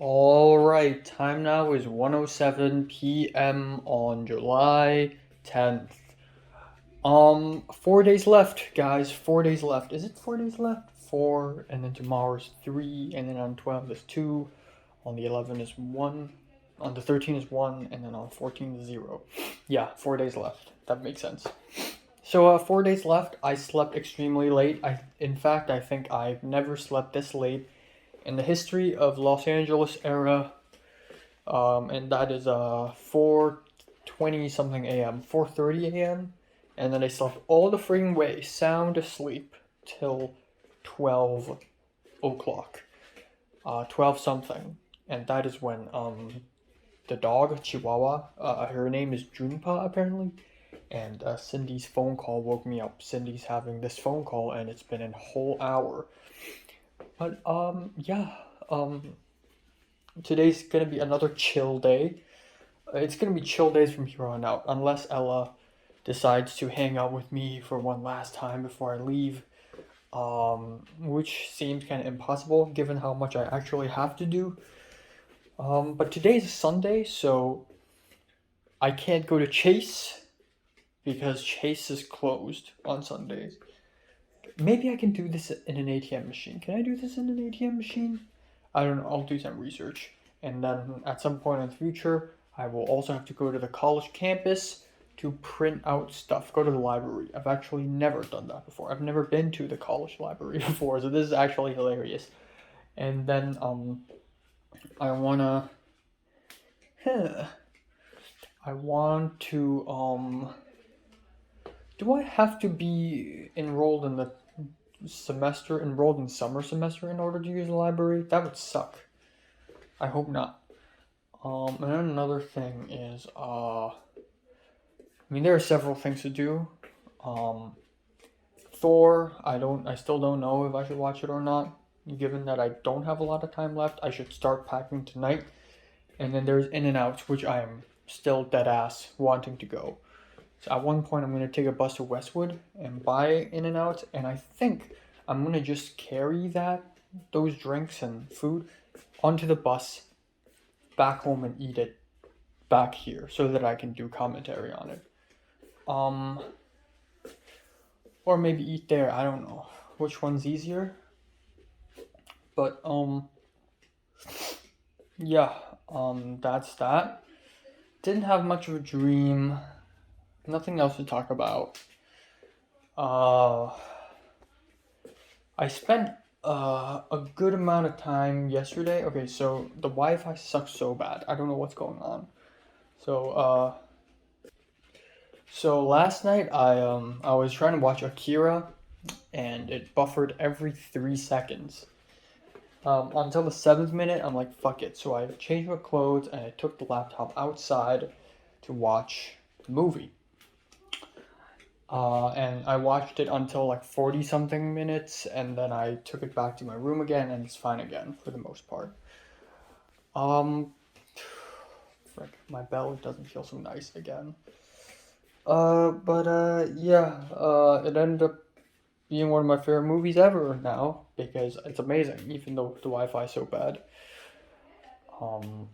All right, time now is 1:07 p.m. on July 10th. 4 days left, guys. 4 days left. Is it 4 days left? Four, and then tomorrow's three, and then on 12 is two, on the 11 is one, on the 13 is one, and then on 14 is zero. Yeah, 4 days left. That makes sense. So, 4 days left. I slept extremely late. In fact, I think I've never slept this late in the history of Los Angeles era, and that is 4:20 something a.m., 4:30 a.m., and then I slept all the freaking way, sound asleep till 12 o'clock, 12 something, and that is when the dog Chihuahua, her name is Junpa apparently, and Cindy's phone call woke me up. Cindy's having this phone call, and it's been a whole hour. But yeah, um, today's gonna be another chill day. It's gonna be chill days from here on out, unless Ella decides to hang out with me for one last time before I leave. Which seems kind of impossible given how much I actually have to do. But today's Sunday, so I can't go to Chase because Chase is closed on Sundays. Maybe I can do this in an ATM machine. Can I do this in an ATM machine? I don't know. I'll do some research. And then at some point in the future, I will also have to go to the college campus to print out stuff, go to the library. I've actually never done that before. I've never been to the college library before, so this is actually hilarious. And then I wanna huh, I want to do I have to be enrolled in summer semester in order to use the library? That would suck. I hope not. And then another thing is I mean, there are several things to do. Um, Thor, I still don't know if I should watch it or not. Given that I don't have a lot of time left, I should start packing tonight. And then there's In and Out, which I am still dead ass wanting to go. So at one point, I'm gonna take a bus to Westwood and buy In and Out, and I think I'm gonna just carry those drinks and food onto the bus back home and eat it back here so that I can do commentary on it. Um, or maybe eat there. I don't know which one's easier. But yeah. That's that. Didn't have much of a dream. Nothing else to talk about. Uh, I spent a good amount of time yesterday. Okay, so the Wi-Fi sucks so bad. I don't know what's going on. So so last night I was trying to watch Akira, and it buffered every 3 seconds. Until the seventh minute, I'm like, fuck it. So I changed my clothes and I took the laptop outside to watch the movie. And I watched it until like 40 something minutes, and then I took it back to my room again, and it's fine again for the most part. Um, Frick, my belly doesn't feel so nice again. But yeah, it ended up being one of my favorite movies ever now because it's amazing, even though the Wi-Fi is so bad. Um,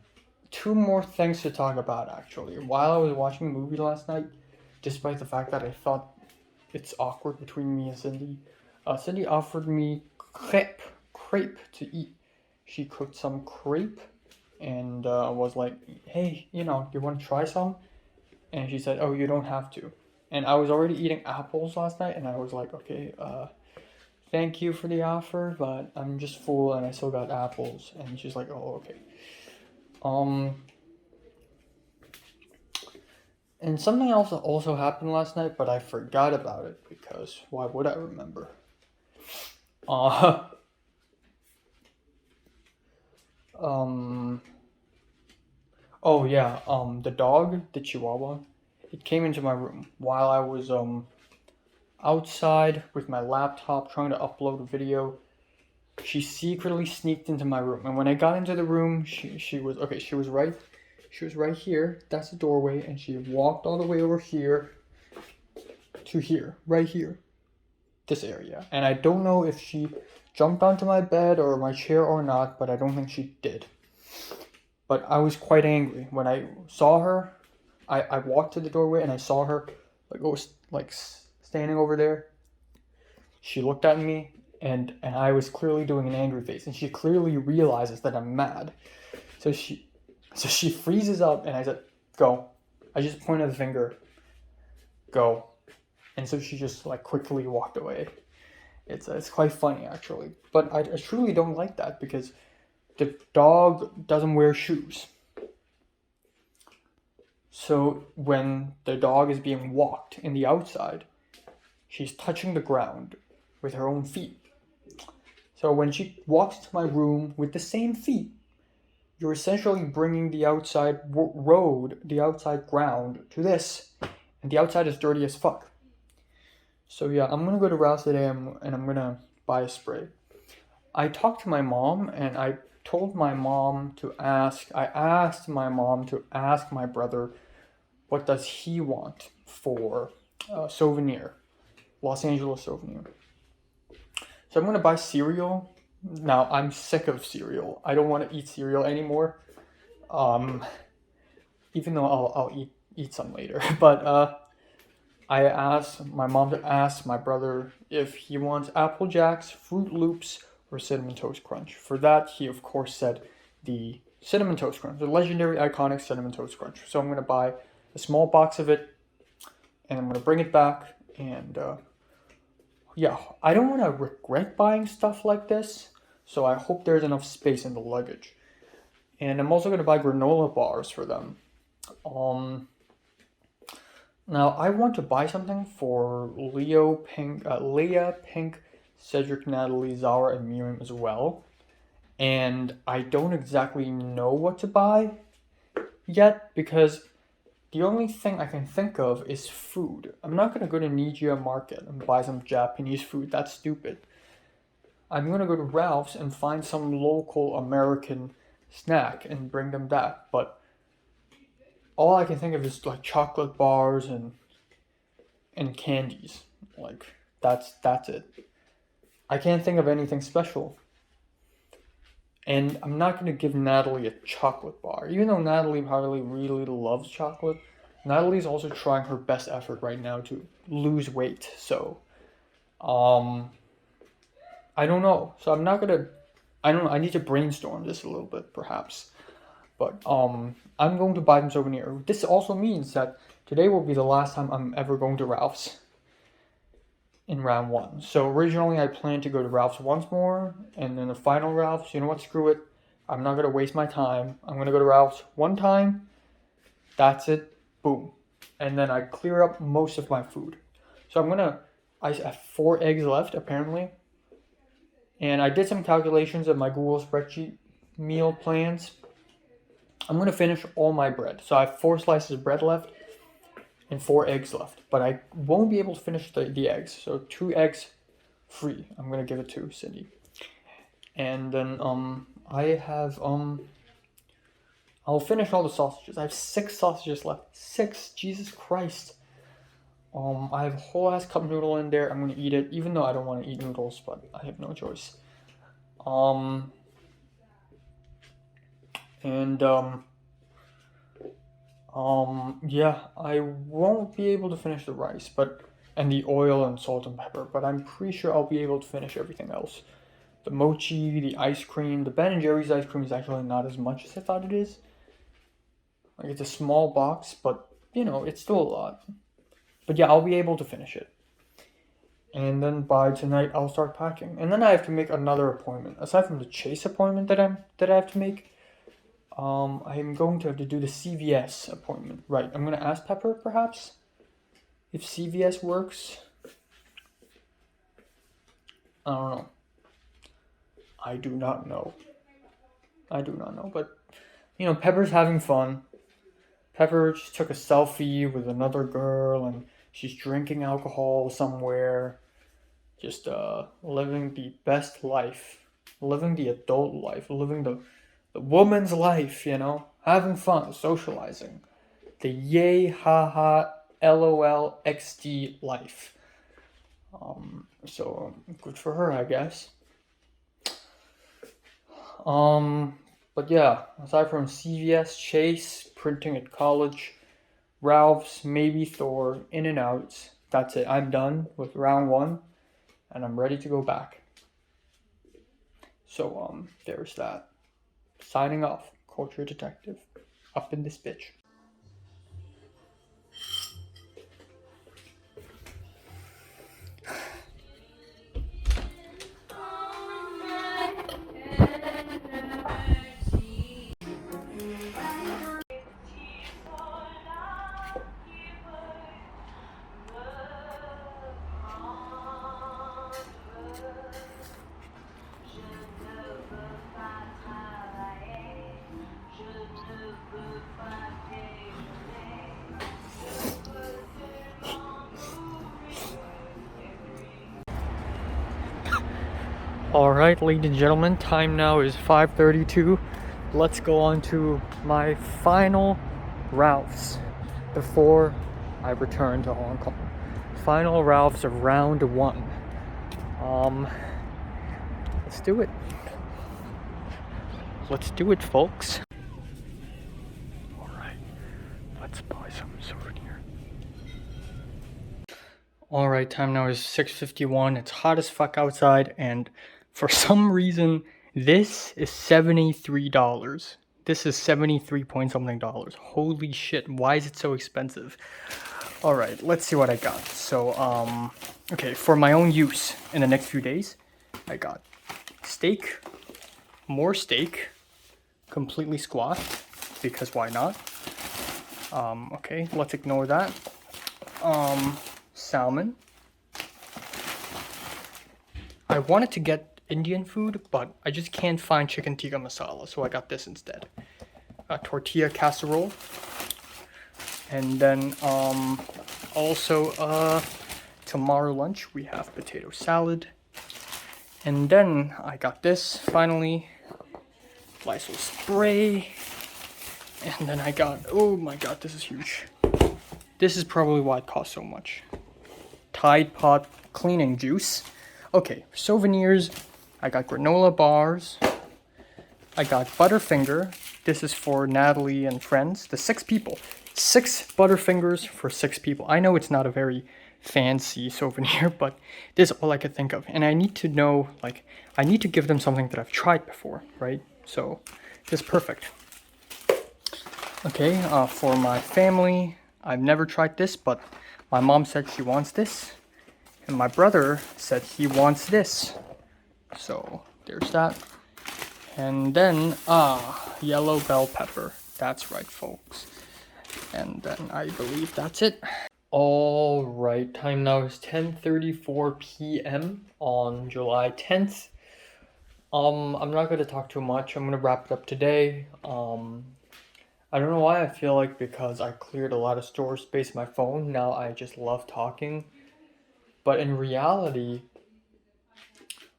Two more things to talk about actually. While I was watching the movie last night, despite the fact that I thought it's awkward between me and Cindy, Cindy offered me crepe to eat. She cooked some crepe and was like, "Hey, do you want to try some?" And she said, "Oh, you don't have to." And I was already eating apples last night, and I was like, "Okay, thank you for the offer, but I'm just full and I still got apples." And she's like, "Oh, okay." Um, and something else also happened last night, but I forgot about it because why would I remember? Uh, um, oh yeah, the dog, the Chihuahua, it came into my room while I was outside with my laptop trying to upload a video. She secretly sneaked into my room, and when I got into the room, she was okay. She was right here. That's the doorway, and she walked all the way over here to here, right here, this area. And I don't know if she jumped onto my bed or my chair or not, but I don't think she did. But I was quite angry when I saw her. I walked to the doorway and I saw her standing over there. She looked at me and I was clearly doing an angry face, and she clearly realizes that I'm mad. So she freezes up, and I said, "Go." I just pointed the finger. Go. And so she just quickly walked away. It's quite funny actually, but I truly don't like that because the dog doesn't wear shoes. So when the dog is being walked in the outside, she's touching the ground with her own feet. So when she walks into my room with the same feet, you're essentially bringing the outside road, the outside ground to this, and the outside is dirty as fuck. So yeah, I'm gonna go to Ralph's today and I'm gonna buy a spray. I talked to my mom and I asked my mom to ask my brother what does he want for souvenir, Los Angeles souvenir. So I'm gonna buy cereal. Now I'm sick of cereal. I don't want to eat cereal anymore. Even though I'll eat some later. But I asked my mom to ask my brother if he wants Apple Jacks, Fruit Loops, or Cinnamon Toast Crunch. For that, he of course said the Cinnamon Toast Crunch, the legendary iconic Cinnamon Toast Crunch. So I'm gonna buy a small box of it, and I'm gonna bring it back. And yeah, I don't want to regret buying stuff like this, so I hope there's enough space in the luggage. And I'm also gonna buy granola bars for them. Now I want to buy something for Leah, Pink, Cedric, Natalie, Zara, and Miriam as well. And I don't exactly know what to buy yet because the only thing I can think of is food. I'm not gonna go to Nijia Market and buy some Japanese food. That's stupid. I'm gonna go to Ralph's and find some local American snack and bring them back. But all I can think of is chocolate bars and candies. That's it. I can't think of anything special. And I'm not gonna give Natalie a chocolate bar, even though Natalie probably really loves chocolate. Natalie's also trying her best effort right now to lose weight. So, I don't know. So I'm not gonna. I don't know. I need to brainstorm this a little bit, perhaps. But I'm going to buy them souvenir. This also means that today will be the last time I'm ever going to Ralph's in round one. So originally I planned to go to Ralph's once more, and then the final Ralph's. You know what? Screw it. I'm not gonna waste my time. I'm gonna go to Ralph's one time. That's it. Boom. And then I clear up most of my food. So I have 4 eggs left apparently. And I did some calculations of my Google spreadsheet meal plans. I'm gonna finish all my bread. So I have 4 slices of bread left and 4 eggs left. But I won't be able to finish the eggs. So 2 eggs free. I'm gonna give it to Cindy. And then I have I'll finish all the sausages. I have 6 sausages left. 6, Jesus Christ. I have a whole ass cup noodle in there. I'm gonna eat it, even though I don't want to eat noodles, but I have no choice. Yeah, I won't be able to finish the rice, and the oil and salt and pepper, but I'm pretty sure I'll be able to finish everything else. The mochi, the ice cream, the Ben and Jerry's ice cream is actually not as much as I thought it is. It's a small box, but it's still a lot. But yeah, I'll be able to finish it. And then by tonight I'll start packing. And then I have to make another appointment. Aside from the Chase appointment that I have to make, I'm going to have to do the CVS appointment. Right. I'm gonna ask Pepper perhaps if CVS works. I don't know. I do not know. But Pepper's having fun. Pepper just took a selfie with another girl and she's drinking alcohol somewhere. Just living the best life. Living the adult life. Living the woman's life, having fun, socializing. The yay, haha, LOL, XD life. So good for her, I guess. But yeah, aside from CVS, Chase, printing at college, Ralph's, maybe Thor, In-N-Out's, that's it. I'm done with round one, and I'm ready to go back. So, there's that. Signing off, Culture Detective. Up in this bitch. Alright, ladies and gentlemen, time now is 5:32. Let's go on to my final Ralph's before I return to Hong Kong. Final Ralph's of round one. Let's do it. Let's do it, folks. Alright, let's buy some souvenir. Alright, time now is 6:51. It's hot as fuck outside, and for some reason, this is $73. This is 73 point something dollars. Holy shit, why is it so expensive? Alright, let's see what I got. So, okay, for my own use in the next few days, I got steak, more steak, completely squashed, because why not? Okay, let's ignore that. Salmon. I wanted to get Indian food, but I just can't find chicken tikka masala, so I got this instead. A tortilla casserole. And then, also, tomorrow lunch, we have potato salad. And then I got this, finally, Lysol spray. And then I got, oh my god, this is huge. This is probably why it costs so much. Tide Pod cleaning juice. Okay, souvenirs. I got granola bars. I got Butterfinger. This is for Natalie and friends. The 6 people. 6 Butterfingers for 6 people. I know it's not a very fancy souvenir, but this is all I could think of. And I need to know, like, I need to give them something that I've tried before, right? So, this is perfect. Okay, for my family, I've never tried this, but my mom said she wants this. And my brother said he wants this. So, there's that. And then, yellow bell pepper. That's right, folks. And then I believe that's it. Alright, time now is 10:34 p.m. on July 10th. I'm not going to talk too much. I'm going to wrap it up today. I don't know why I feel like because I cleared a lot of storage space on my phone, now I just love talking. But in reality,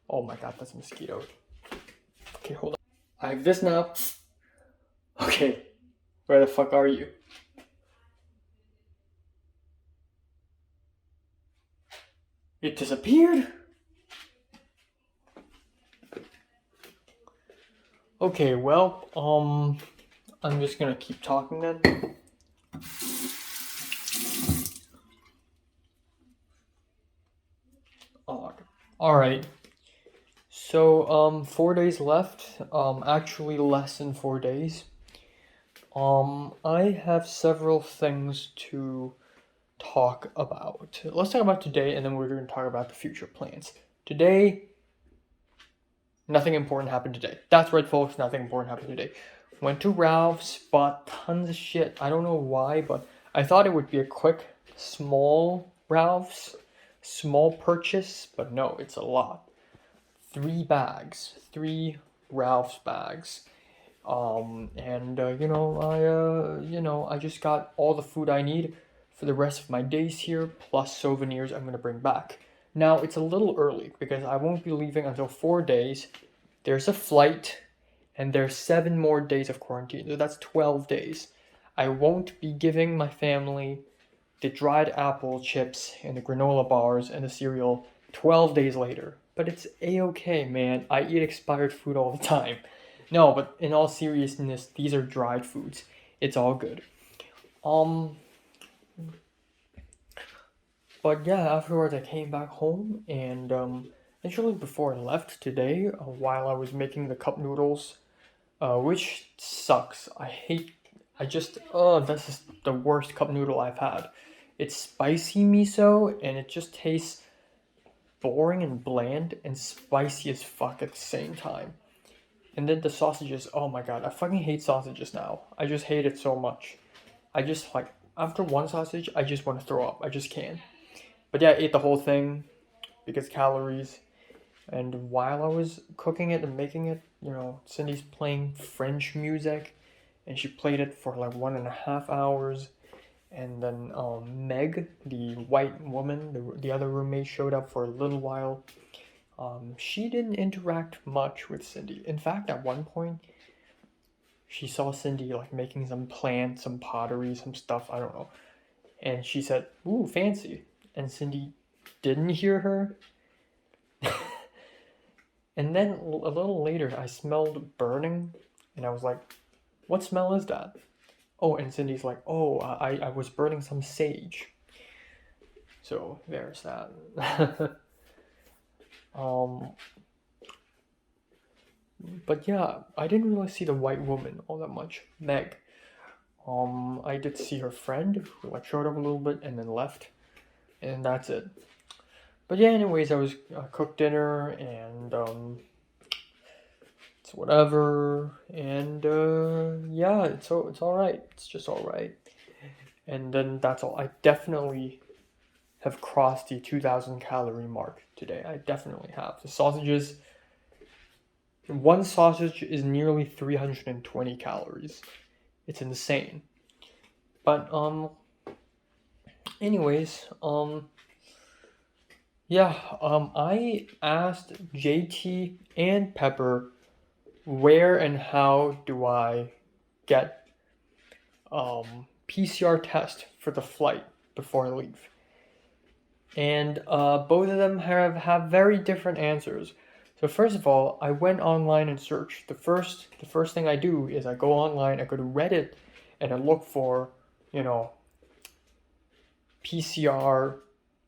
oh my god, that's a mosquito. Okay, hold on. I have this now. Okay, where the fuck are you? It disappeared? Okay, well, I'm just gonna keep talking then. Alright. So, 4 days left. Actually less than 4 days. I have several things to talk about. Let's talk about today, and then we're going to talk about the future plans. Today, nothing important happened today. That's right, folks, nothing important happened today. Went to Ralph's, bought tons of shit. I don't know why, but I thought it would be a quick, small Ralph's, small purchase, but no, it's a lot. 3 bags, 3 Ralph's bags. I just got all the food I need for the rest of my days here, plus souvenirs I'm gonna bring back. Now, it's a little early because I won't be leaving until 4 days. There's a flight, and there's 7 more days of quarantine, so that's 12 days. I won't be giving my family the dried apple chips and the granola bars and the cereal 12 days later. But it's a-okay, man. I eat expired food all the time. No, but in all seriousness, these are dried foods. It's all good. Um, but yeah, afterwards I came back home and actually before I left today, while I was making the cup noodles, which sucks. This is the worst cup noodle I've had. It's spicy miso and it just tastes boring and bland and spicy as fuck at the same time. And then the sausages, oh my god, I fucking hate sausages now. I just hate it so much. I just like after one sausage, I just want to throw up. I just can't. But yeah, I ate the whole thing because calories. And while I was cooking it and making it, Cindy's playing French music, and she played it for like 1.5 hours. And then Meg, the white woman, the other roommate, showed up for a little while. She didn't interact much with Cindy. In fact, at one point, she saw Cindy like making some plants, some pottery, some stuff, I don't know. And she said, "Ooh, fancy." And Cindy didn't hear her. And then a little later, I smelled burning, and I was like, "What smell is that?" Oh, and Cindy's like, "Oh, I was burning some sage." So there's that. um, but yeah, I didn't really see the white woman all that much, Meg. I did see her friend who like showed up a little bit and then left, and that's it. But yeah, anyways, I cooked dinner and it's whatever, and yeah, it's all right. It's just all right. And then that's all. I definitely have crossed the 2,000 calorie mark today. I definitely have. The sausages, one sausage is nearly 320 calories. It's insane. But anyways, yeah, I asked JT and Pepper where and how do I get PCR test for the flight before I leave. And both of them have very different answers. So first of all, I went online and searched. The first thing I do is I go online, I go to Reddit, and I look for, you know, PCR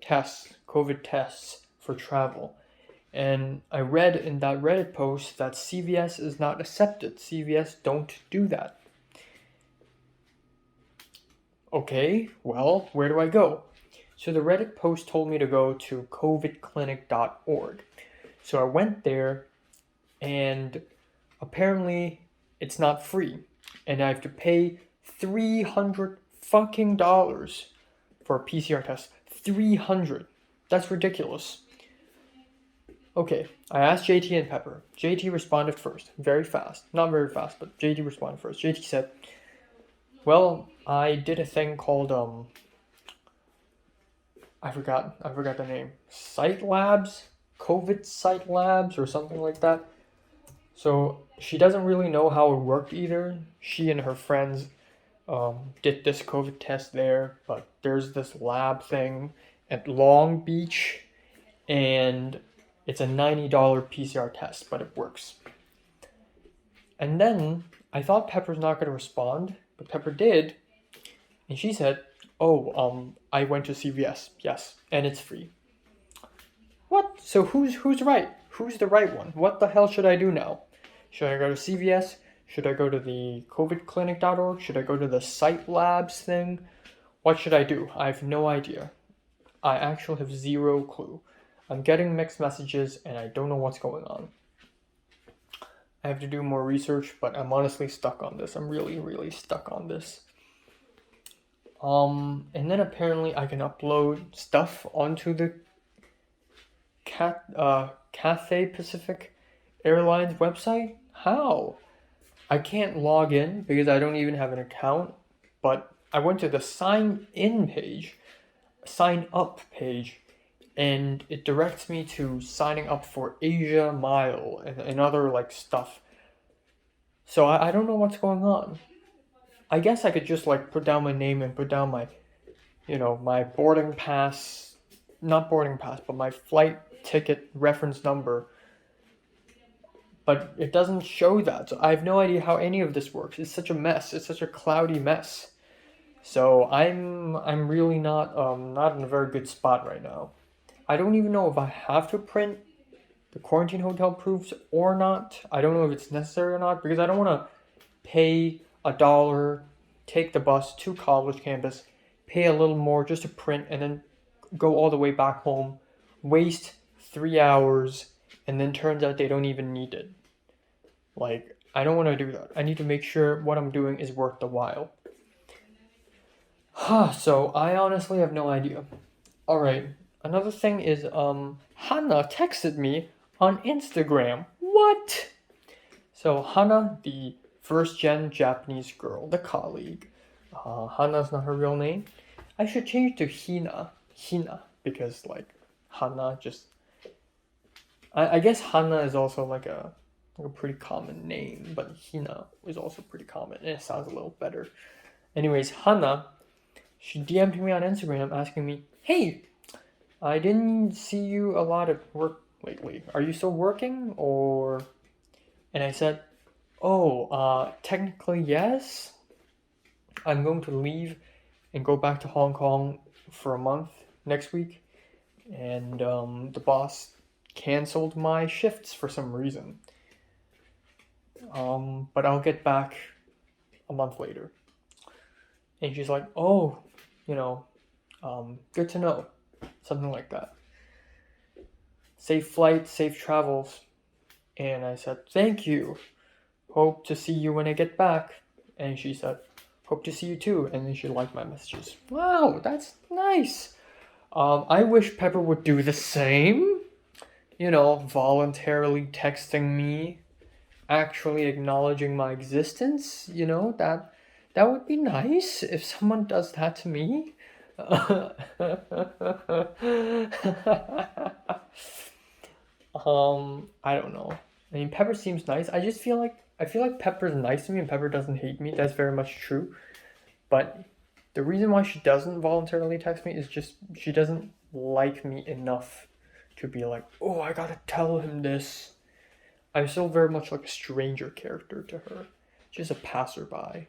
tests, COVID tests for travel. And I read in that Reddit post that CVS is not accepted. CVS don't do that. Okay, well, where do I go? So the Reddit post told me to go to covidclinic.org. So I went there and apparently it's not free. And I have to pay $300 fucking dollars for a PCR test. 300. That's ridiculous. Okay, I asked JT and Pepper. JT responded first, very fast. Not very fast, but JT responded first. JT said, "Well, I did a thing called I forgot the name. Site Labs, COVID Site Labs, or something like that." So she doesn't really know how it worked either. She and her friends did this COVID test there, but there's this lab thing at Long Beach, and it's a $90 PCR test, but it works. And then I thought Pepper's not going to respond, but Pepper did, and she said, "Oh, I went to CVS, yes, and it's free." What? So who's right? Who's the right one? What the hell should I do now? Should I go to CVS? Should I go to the covidclinic.org? Should I go to the site labs thing? What should I do? I have no idea. I actually have zero clue. I'm getting mixed messages and I don't know what's going on. I have to do more research, but I'm honestly stuck on this. I'm really, really stuck on this. And then apparently I can upload stuff onto the Cathay Pacific Airlines website? How? I can't log in because I don't even have an account, but I went to the sign up page, and it directs me to signing up for Asia Mile and other like stuff. So I don't know what's going on. I guess I could just like put down my name and put down my, my boarding pass, not boarding pass, but my flight ticket reference number. but it doesn't show that. So I have no idea how any of this works. It's such a mess. It's such a cloudy mess. So I'm really not in a very good spot right now. I don't even know if I have to print the quarantine hotel proofs or not. I don't know if it's necessary or not because I don't want to pay $1, take the bus to college campus, pay a little more just to print, and then go all the way back home, waste 3 hours, and then turns out they don't even need it. Like, I don't want to do that. I need to make sure what I'm doing is worth the while. So I honestly have no idea. Alright, another thing is Hannah texted me on Instagram. What? So Hannah, the first gen Japanese girl, the colleague. Hannah's not her real name. I should change to Hina, because like Hannah just. I guess Hannah is also like a pretty common name, but Hina is also pretty common and it sounds a little better. Anyways, Hannah, she DM'd me on Instagram asking me, "Hey, I didn't see you a lot at work lately. Are you still working or?" And I said, "Oh, technically yes. I'm going to leave and go back to Hong Kong for a month next week, and the boss canceled my shifts for some reason. But I'll get back a month later." And she's like, "Oh, you know, good to know." Something like that. "Safe flight, safe travels." And I said, "Thank you. Hope to see you when I get back." And she said, "Hope to see you too." And then she liked my messages. Wow, that's nice. I wish Pepper would do the same. You know, voluntarily texting me, actually acknowledging my existence. You know, that would be nice if someone does that to me. I don't know. I mean, Pepper seems nice. I feel like Pepper's nice to me and Pepper doesn't hate me. That's very much true. But the reason why she doesn't voluntarily text me is just she doesn't like me enough to be like, "Oh, I gotta tell him this." I'm still very much like a stranger character to her, just a passerby.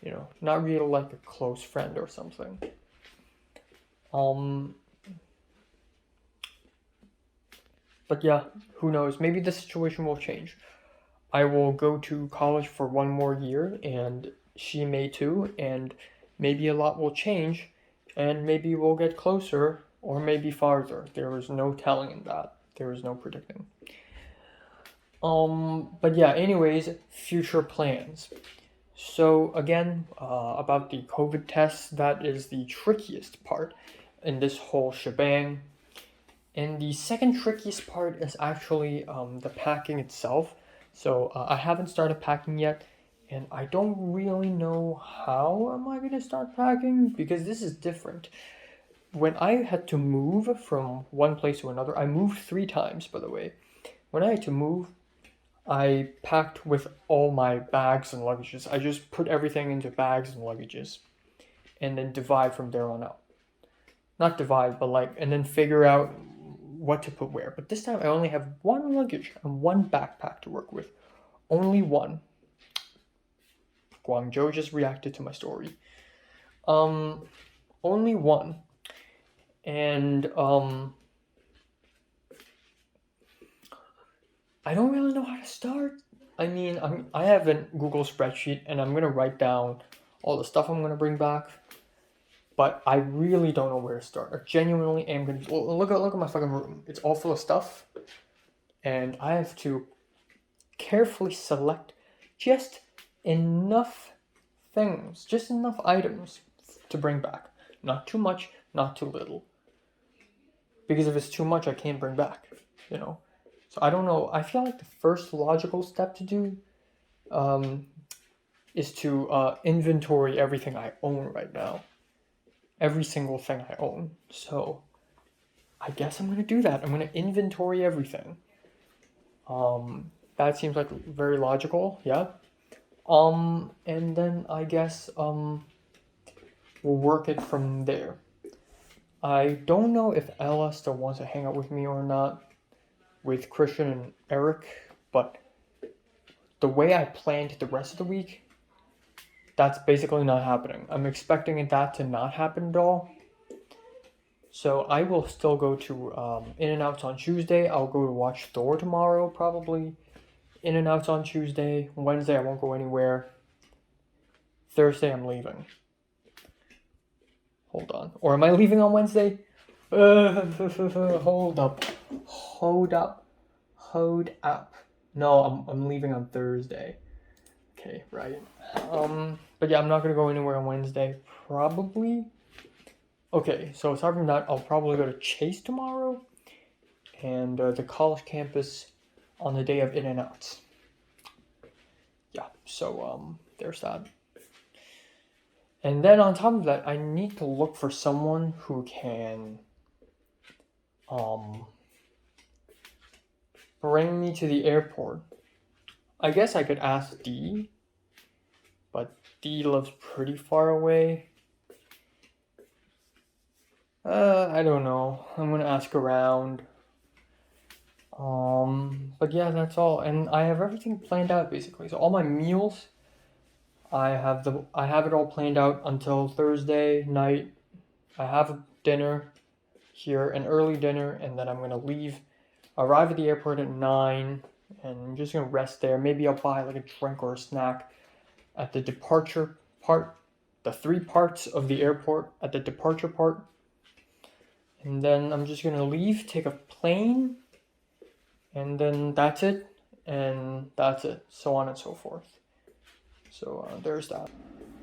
You know, not really like a close friend or something. But yeah, who knows? Maybe the situation will change. I will go to college for one more year, and she may too, and maybe a lot will change, and maybe we'll get closer, or maybe farther. There is no telling in that. There is no predicting. But yeah, anyways, future plans. So again, about the COVID test, that is the trickiest part in this whole shebang. And the second trickiest part is actually the packing itself. So I haven't started packing yet, and I don't really know how am I going to start packing because this is different. When I had to move from one place to another, I moved 3 times, by the way. When I had to move, I packed with all my bags and luggages. I just put everything into bags and luggages, and then divide from there on out. Not divide, but like, and then figure out what to put where. But this time I only have one luggage and one backpack to work with. Only one. Guangzhou just reacted to my story. Only one. And I don't really know how to start. I mean, I have a Google spreadsheet and I'm gonna write down all the stuff I'm gonna bring back. But I really don't know where to start. I genuinely am gonna look at my fucking room. It's all full of stuff, and I have to carefully select just enough things, just enough items to bring back. Not too much, not too little. Because if it's too much, I can't bring back. You know. So I don't know. I feel like the first logical step to do is to inventory everything I own right now. Every single thing I own. So I guess I'm gonna do that. I'm gonna inventory everything. That seems like very logical, yeah. And then I guess we'll work it from there. I don't know if Ella still wants to hang out with me or not, with Christian and Eric, but the way I planned the rest of the week, that's basically not happening. I'm expecting that to not happen at all. So I will still go to In-N-Out's on Tuesday. I'll go to watch Thor tomorrow, probably. In-N-Out's on Tuesday. Wednesday I won't go anywhere. Thursday I'm leaving. Hold on. Or am I leaving on Wednesday? Hold up. Hold up. Hold up. No, I'm leaving on Thursday. Okay, right. But yeah, I'm not gonna go anywhere on Wednesday. Probably. Okay, so aside from that, I'll probably go to Chase tomorrow, and the college campus on the day of In-N-Out's. Yeah, so there's that. And then on top of that, I need to look for someone who can bring me to the airport. I guess I could ask Dee, but Dee lives pretty far away. I don't know. I'm gonna ask around. But yeah, that's all. And I have everything planned out basically. So all my meals, I have it all planned out until Thursday night. I have dinner here, an early dinner, and then I'm gonna arrive at the airport at 9, and I'm just gonna rest there. Maybe I'll buy like a drink or a snack at the departure part, the 3 parts of the airport at the departure part. And then I'm just gonna leave, take a plane, and then that's it, so on and so forth. So there's that.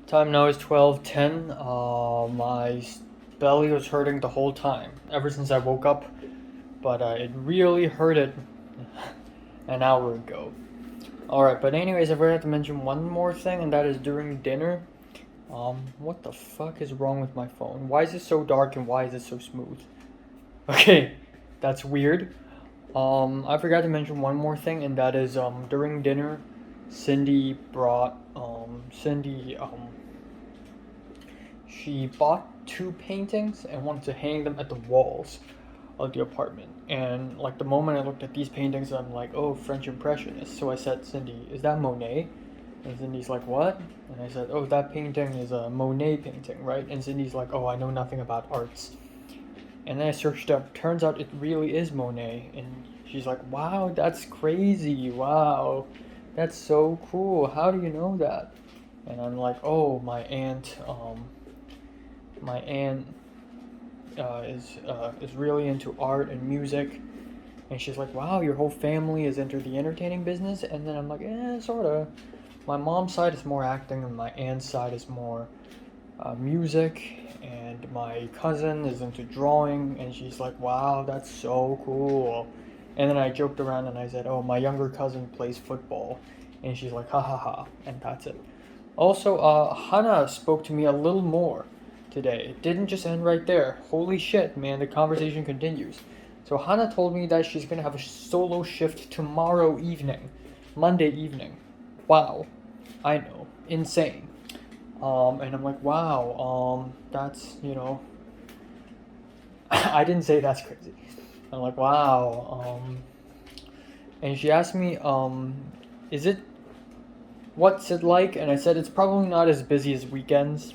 Time now is 12:10. My belly was hurting the whole time, ever since I woke up, but it really hurted an hour ago. Alright, but anyways, I forgot to mention one more thing, and that is during dinner. What the fuck is wrong with my phone? Why is it so dark and why is it so smooth? Okay, that's weird. I forgot to mention one more thing, and that is, during dinner, Cindy she bought 2 paintings and wanted to hang them at the walls of the apartment. And, like, the moment I looked at these paintings, I'm like, oh, French Impressionist. So I said, Cindy, is that Monet? And Cindy's like, what? And I said, oh, that painting is a Monet painting, right? And Cindy's like, oh, I know nothing about arts. And then I searched up. Turns out it really is Monet. And she's like, wow, that's crazy. Wow, that's so cool. How do you know that? And I'm like, oh, my aunt is really into art and music. And she's like, wow, your whole family is into the entertaining business? And then I'm like, sorta. My mom's side is more acting, and my aunt's side is more music, and my cousin is into drawing, and she's like, wow, that's so cool. And then I joked around and I said, oh, my younger cousin plays football, and she's like, ha ha ha, and that's it. Also, Hana spoke to me a little more today. It didn't just end right there. Holy shit, man, the conversation continues. So Hana told me that she's gonna have a solo shift tomorrow evening, Monday evening. Wow, I know, insane. And I'm like, wow, that's, I didn't say that's crazy. I'm like, wow, and she asked me, what's it like? And I said, it's probably not as busy as weekends.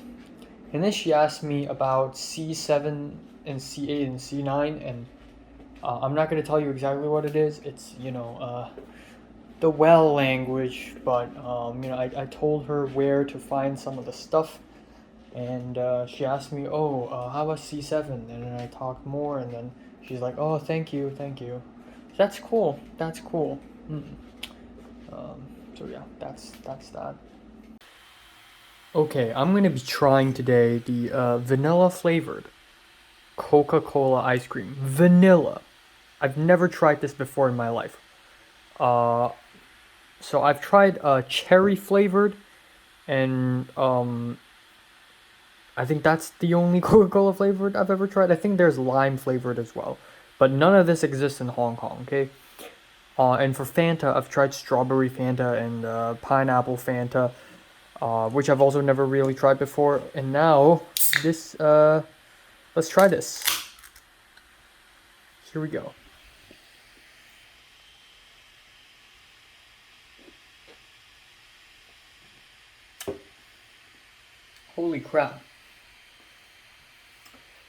And then she asked me about C7 and C8 and C9, and I'm not going to tell you exactly what it is. It's, the well language, but, I told her where to find some of the stuff, and she asked me, oh, how about C7? And then I talked more, and then she's like, oh, thank you. That's cool. So yeah, that's that. Okay, I'm gonna be trying today the vanilla flavored Coca-Cola ice cream. Vanilla. I've never tried this before in my life. So I've tried cherry flavored, and I think that's the only Coca-Cola flavored I've ever tried. I think there's lime flavored as well, but none of this exists in Hong Kong. Okay. And for Fanta, I've tried strawberry Fanta and pineapple Fanta, which I've also never really tried before. And now this, let's try this. Here we go. Holy crap.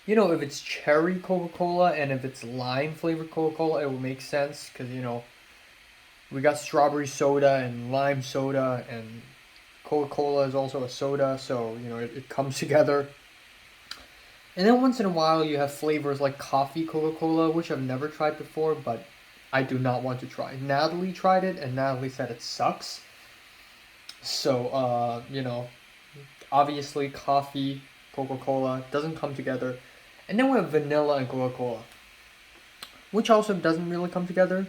You know, if it's cherry Coca-Cola and if it's lime flavored Coca-Cola, it will make sense because, you know, we got strawberry soda and lime soda, and Coca-Cola is also a soda, so, you know, it comes together. And then once in a while, you have flavors like coffee Coca-Cola, which I've never tried before, but I do not want to try. Natalie tried it, and Natalie said it sucks. So, you know, obviously coffee, Coca-Cola doesn't come together. And then we have vanilla and Coca-Cola, which also doesn't really come together.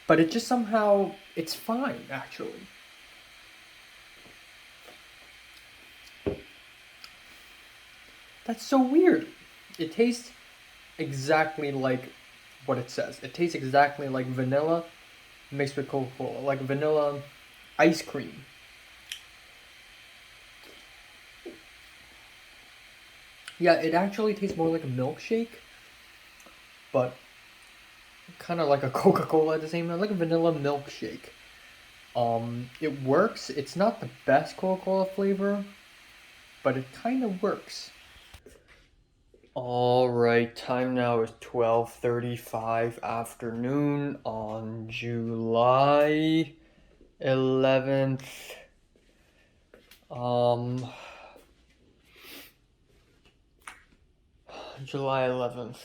But it just somehow, it's fine, actually. That's so weird. It tastes exactly like what it says. It tastes exactly like vanilla mixed with Coca-Cola, like vanilla ice cream. Yeah, it actually tastes more like a milkshake, but kind of like a Coca-Cola at the same time, like a vanilla milkshake. It works. It's not the best Coca-Cola flavor, but it kind of works. All right, time now is 12:35 afternoon on July 11th. Um, July 11th.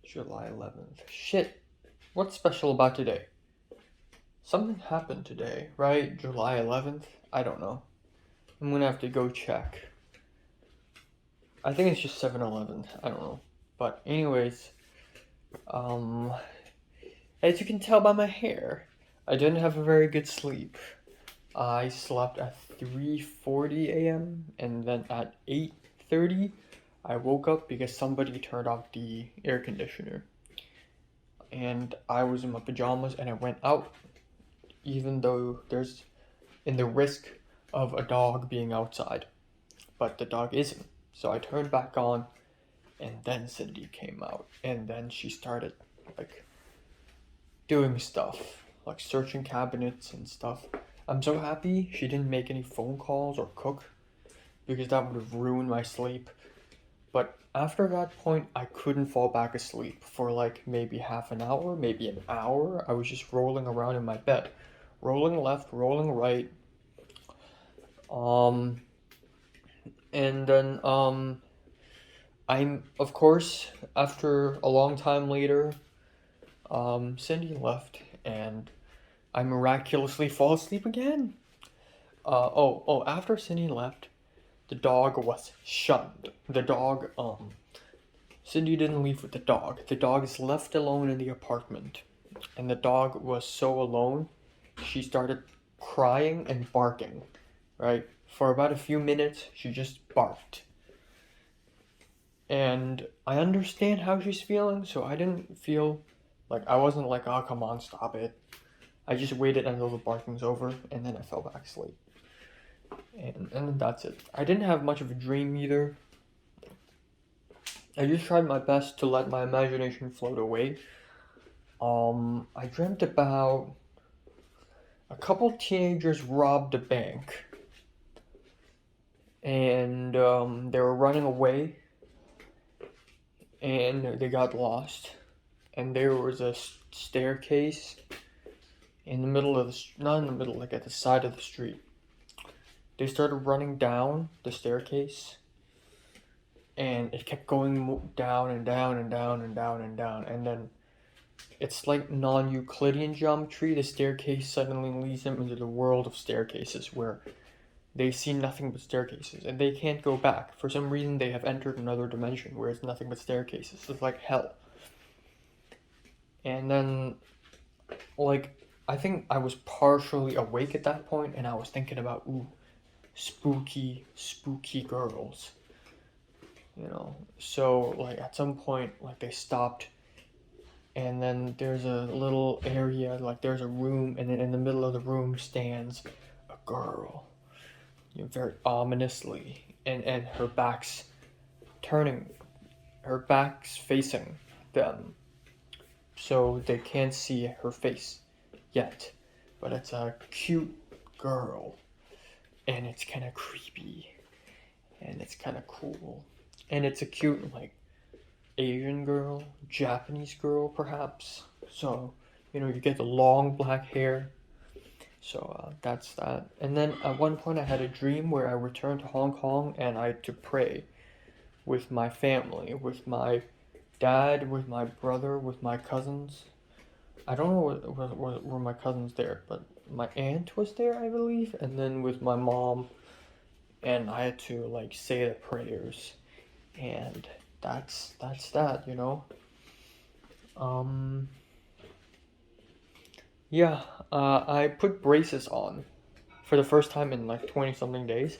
July 11th. Shit. What's special about today? Something happened today, right? July 11th? I don't know. I'm gonna have to go check. I think it's just 7-Eleven. I don't know. But anyways, um, as you can tell by my hair, I didn't have a very good sleep. I slept at 3:40 a.m. and then at 8:30 I woke up because somebody turned off the air conditioner. And I was in my pajamas and I went out even though there's in the risk of a dog being outside. But the dog isn't. So I turned back on and then Cindy came out and then she started like doing stuff, like searching cabinets and stuff. I'm so happy she didn't make any phone calls or cook because that would have ruined my sleep. But after that point, I couldn't fall back asleep for like maybe half an hour, maybe an hour. I was just rolling around in my bed, rolling left, rolling right. Um, and then I'm of course after a long time later, Cindy left, and I miraculously fall asleep again. After Cindy left, the dog was shunned. The dog, Cindy didn't leave with the dog. The dog is left alone in the apartment. And the dog was so alone, she started crying and barking, right? For about a few minutes, she just barked. And I understand how she's feeling, so I didn't feel like, I wasn't like, oh, come on, stop it. I just waited until the barking's over, and then I fell back asleep. And then that's it. I didn't have much of a dream either. I just tried my best to let my imagination float away. I dreamt about a couple teenagers robbed a bank, and they were running away, and they got lost, and there was a staircase in the middle of the not in the middle, like at the side of the street. They started running down the staircase, and it kept going down and down and down and down and down, and then it's like non-Euclidean geometry. The staircase suddenly leads them into the world of staircases where they see nothing but staircases and they can't go back. For some reason, they have entered another dimension where it's nothing but staircases. It's like hell. And then, like, I think I was partially awake at that point and I was thinking about, ooh, spooky, spooky girls. You know, so like at some point, like they stopped, and then there's a little area, like there's a room, and then in the middle of the room stands a girl, you know, very ominously, and turning, her back's facing them, so they can't see her face yet, but it's a cute girl. and it's kind of creepy, and it's kind of cool, and it's a cute like Asian girl, Japanese girl perhaps. So you get the long black hair. So that's that. And then at one point I had a dream where I returned to Hong Kong and I had to pray with my family, with my dad, with my brother, with my cousins. I don't know were my cousins there, but my aunt was there, I believe, and then with my mom, and I had to like say the prayers, and that's that. Um, yeah, I put braces on for the first time in like 20 something days,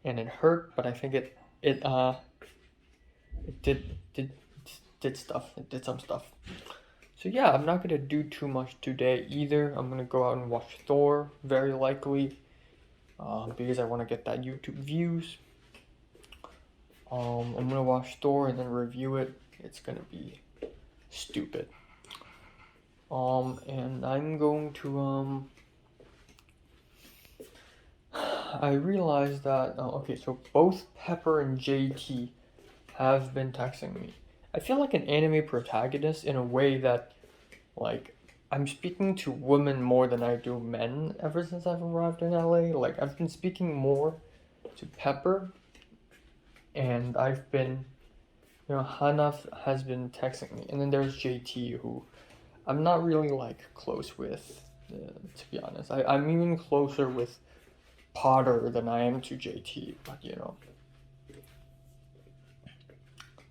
and it hurt, but I think it did stuff. It did some stuff. So yeah, I'm not gonna do too much today either. I'm gonna go out and watch Thor, very likely, because I want to get that YouTube views. I'm gonna watch Thor and then review it. It's gonna be stupid. And I'm going to I realized that okay, so both Pepper and JT have been texting me. I feel like an anime protagonist in a way that like I'm speaking to women more than I do men ever since I've arrived in LA. Like I've been speaking more to Pepper, and I've been Hana has been texting me, and then there's JT who I'm not really like close with, to be honest. I'm even closer with Potter than I am to JT, but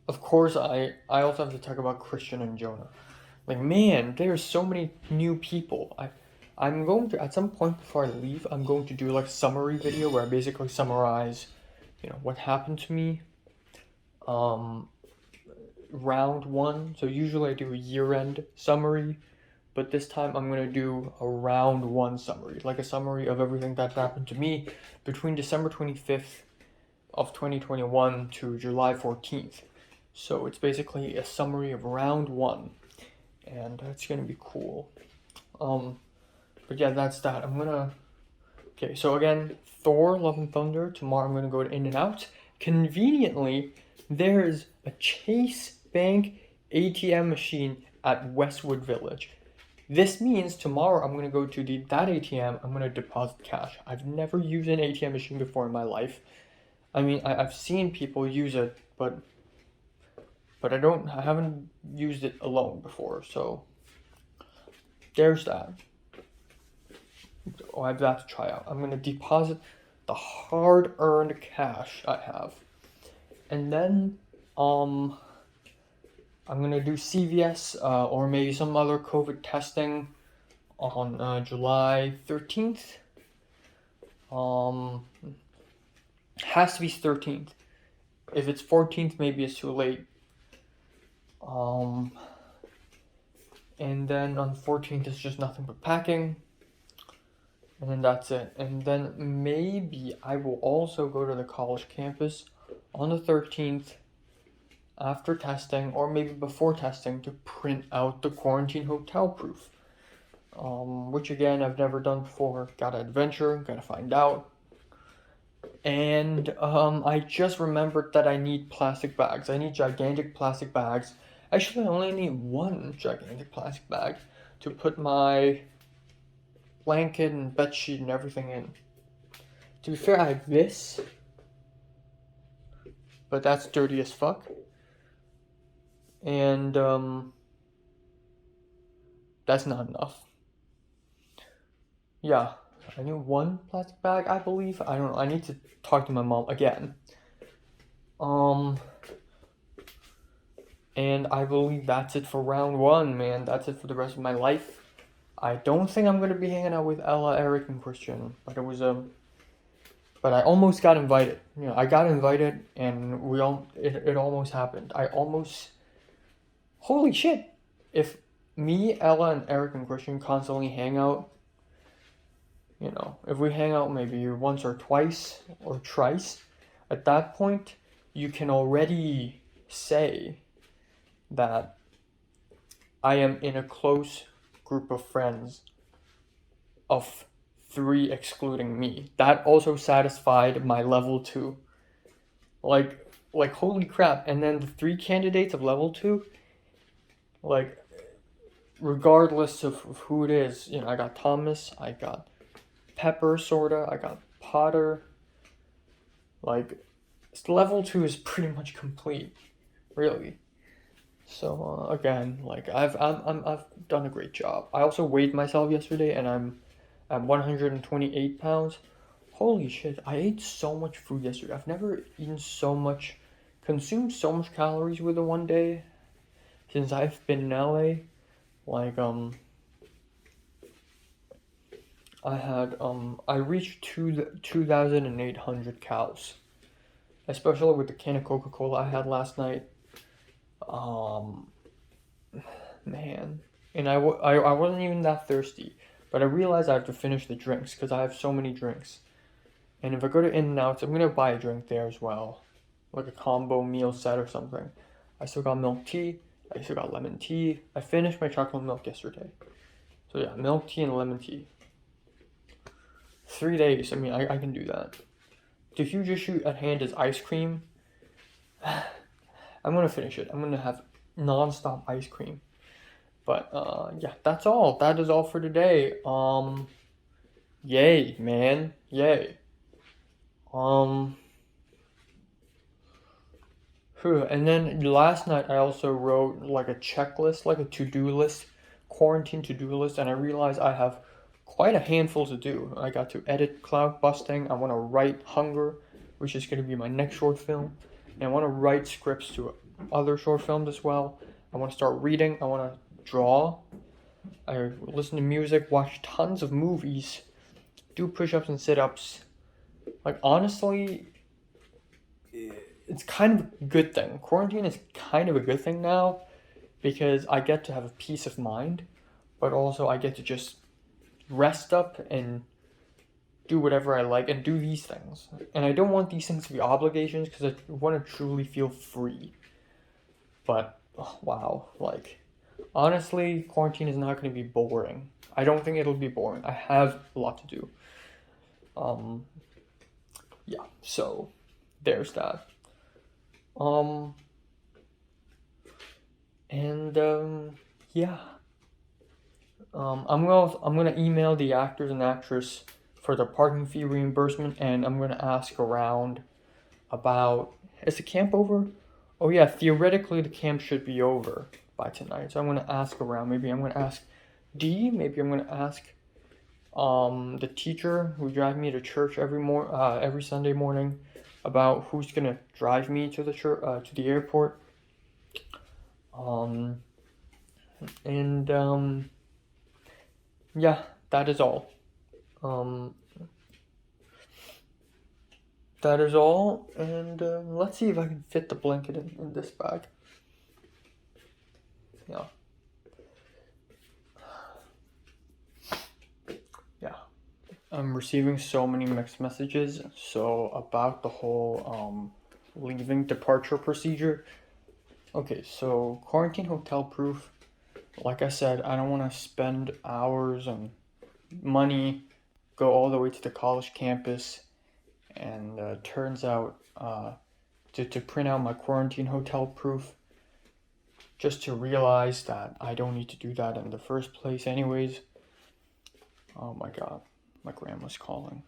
Of course, I also have to talk about Christian and Jonah. Like, man, there's so many new people. I'm going to, at some point before I leave, I'm going to do like a summary video where I basically summarize, what happened to me. Round one. So usually I do a year-end summary, but this time I'm gonna do a round one summary, like a summary of everything that happened to me between December 25th of 2021 to July 14th. So it's basically a summary of round one, and it's gonna be cool. But yeah, that's that. Okay, so again, Thor: Love and Thunder. Tomorrow I'm gonna go to In-N-Out. Conveniently, there's a Chase Bank ATM machine at Westwood Village. This means tomorrow I'm gonna go to that ATM. I'm gonna deposit cash. I've never used an ATM machine before in my life. I mean, I've seen people use it, but I haven't used it alone before. So there's that. I have that to try out. I'm gonna deposit the hard-earned cash I have, and then I'm gonna do CVS or maybe some other COVID testing on July 13th. Has to be 13th. If it's 14th, maybe it's too late. And then on 14th, it's just nothing but packing. And then that's it. And then maybe I will also go to the college campus on the 13th after testing, or maybe before testing, to print out the quarantine hotel proof. Which again, I've never done before. Gotta adventure, gotta find out. And I just remembered that I need plastic bags. I need gigantic plastic bags. Actually, I only need one gigantic plastic bag to put my blanket and bedsheet and everything in. To be fair, I have this, but that's dirty as fuck. And that's not enough. Yeah, I need one plastic bag, I believe. I don't know. I need to talk to my mom again. And I believe that's it for round one, man. That's it for the rest of my life. I don't think I'm gonna be hanging out with Ella, Eric, and Christian, but but I almost got invited. I got invited, and it almost happened. Holy shit! If me, Ella, and Eric and Christian constantly hang out, if we hang out maybe once or twice or thrice, at that point, you can already say that I am in a close group of friends of 3 excluding me. That also satisfied my level 2. Like holy crap. And then the 3 candidates of level 2, like regardless of who it is, I got Thomas, I got Pepper sorta, I got Potter. Like level 2 is pretty much complete, really. So again, like I've done a great job. I also weighed myself yesterday, and I'm at 128 pounds. Holy shit! I ate so much food yesterday. I've never consumed so much calories within one day since I've been in LA. Like I reached 2,800 calories, especially with the can of Coca-Cola I had last night. Man, and I wasn't even that thirsty, but I realized I have to finish the drinks because I have so many drinks. And if I go to In-N-Out, I'm gonna buy a drink there as well, like a combo meal set or something. I still got milk tea. I still got lemon tea. I finished my chocolate milk yesterday. So yeah, milk tea and lemon tea. 3 days. I mean, I can do that. The huge issue at hand is ice cream. I'm gonna finish it. I'm gonna have non-stop ice cream. But yeah, that's all. That is all for today. Yay, man. Yay. And then last night I also wrote like a checklist, like a to-do list, quarantine to-do list, and I realized I have quite a handful to do. I got to edit Cloud Busting. I want to write Hunger, which is going to be my next short film. And I want to write scripts to other short films as well. I want to start reading. I want to draw. I listen to music, watch tons of movies, do push-ups and sit-ups. Like, honestly, it's kind of a good thing. Quarantine is kind of a good thing now because I get to have a peace of mind, but also I get to just rest up and do whatever I like and do these things. And I don't want these things to be obligations because I want to truly feel free. But, oh, wow, like, honestly, quarantine is not going to be boring. I don't think it'll be boring. I have a lot to do. Yeah, so there's that. Yeah. I'm gonna email the actors and actress for the parking fee reimbursement, and I'm gonna ask around about, is the camp over? Oh yeah, theoretically the camp should be over by tonight. So I'm gonna ask around. Maybe I'm gonna ask Dee. Maybe I'm gonna ask the teacher who drives me to church every Sunday morning about who's gonna drive me to the church to the airport. Yeah, that is all. That is all, and let's see if I can fit the blanket in this bag. Yeah. Yeah. I'm receiving so many mixed messages. So about the whole leaving departure procedure. Okay, so quarantine hotel proof. Like I said, I don't want to spend hours and money, go all the way to the college campus, and turns out to print out my quarantine hotel proof, just to realize that I don't need to do that in the first place anyways. Oh my god, my grandma's calling.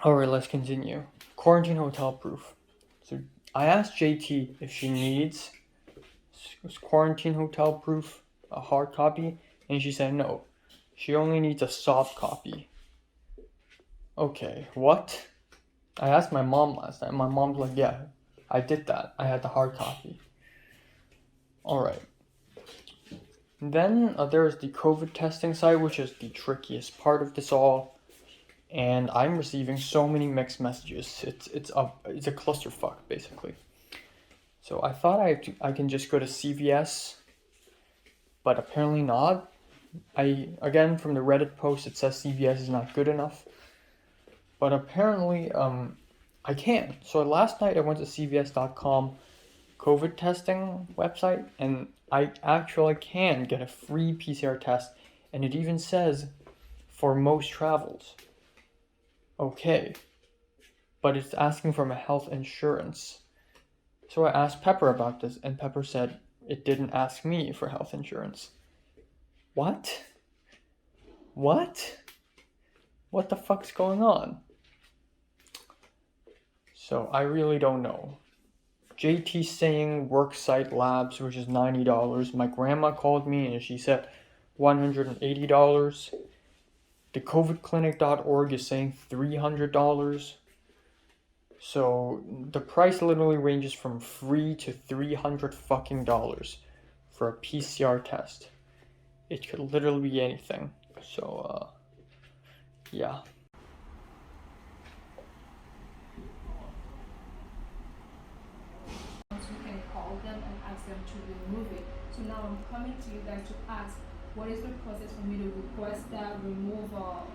Alright, let's continue. Quarantine hotel proof. So I asked JT if she needs quarantine hotel proof, a hard copy, and she said no. She only needs a soft copy. Okay, what? I asked my mom last night. My mom's like, yeah, I did that. I had the hard copy. Alright. Then there's the COVID testing site, which is the trickiest part of this all. And I'm receiving so many mixed messages. It's a clusterfuck, basically. So I thought I can just go to CVS, but apparently not. Again, from the Reddit post, it says CVS is not good enough. But apparently, I can. So last night I went to CVS.com COVID testing website, and I actually can get a free PCR test, and it even says for most travels. Okay, but it's asking for my health insurance. So I asked Pepper about this, and Pepper said it didn't ask me for health insurance. What? What? What the fuck's going on? So I really don't know. JT saying Worksite Labs, which is $90. My grandma called me and she said $180. TheCovidClinic.org is saying $300. So the price literally ranges from free to $300 fucking dollars for a PCR test. It could literally be anything. So yeah. You can call them and ask them to remove it. So now I'm coming to you guys to ask, what is the process for me to request that removal?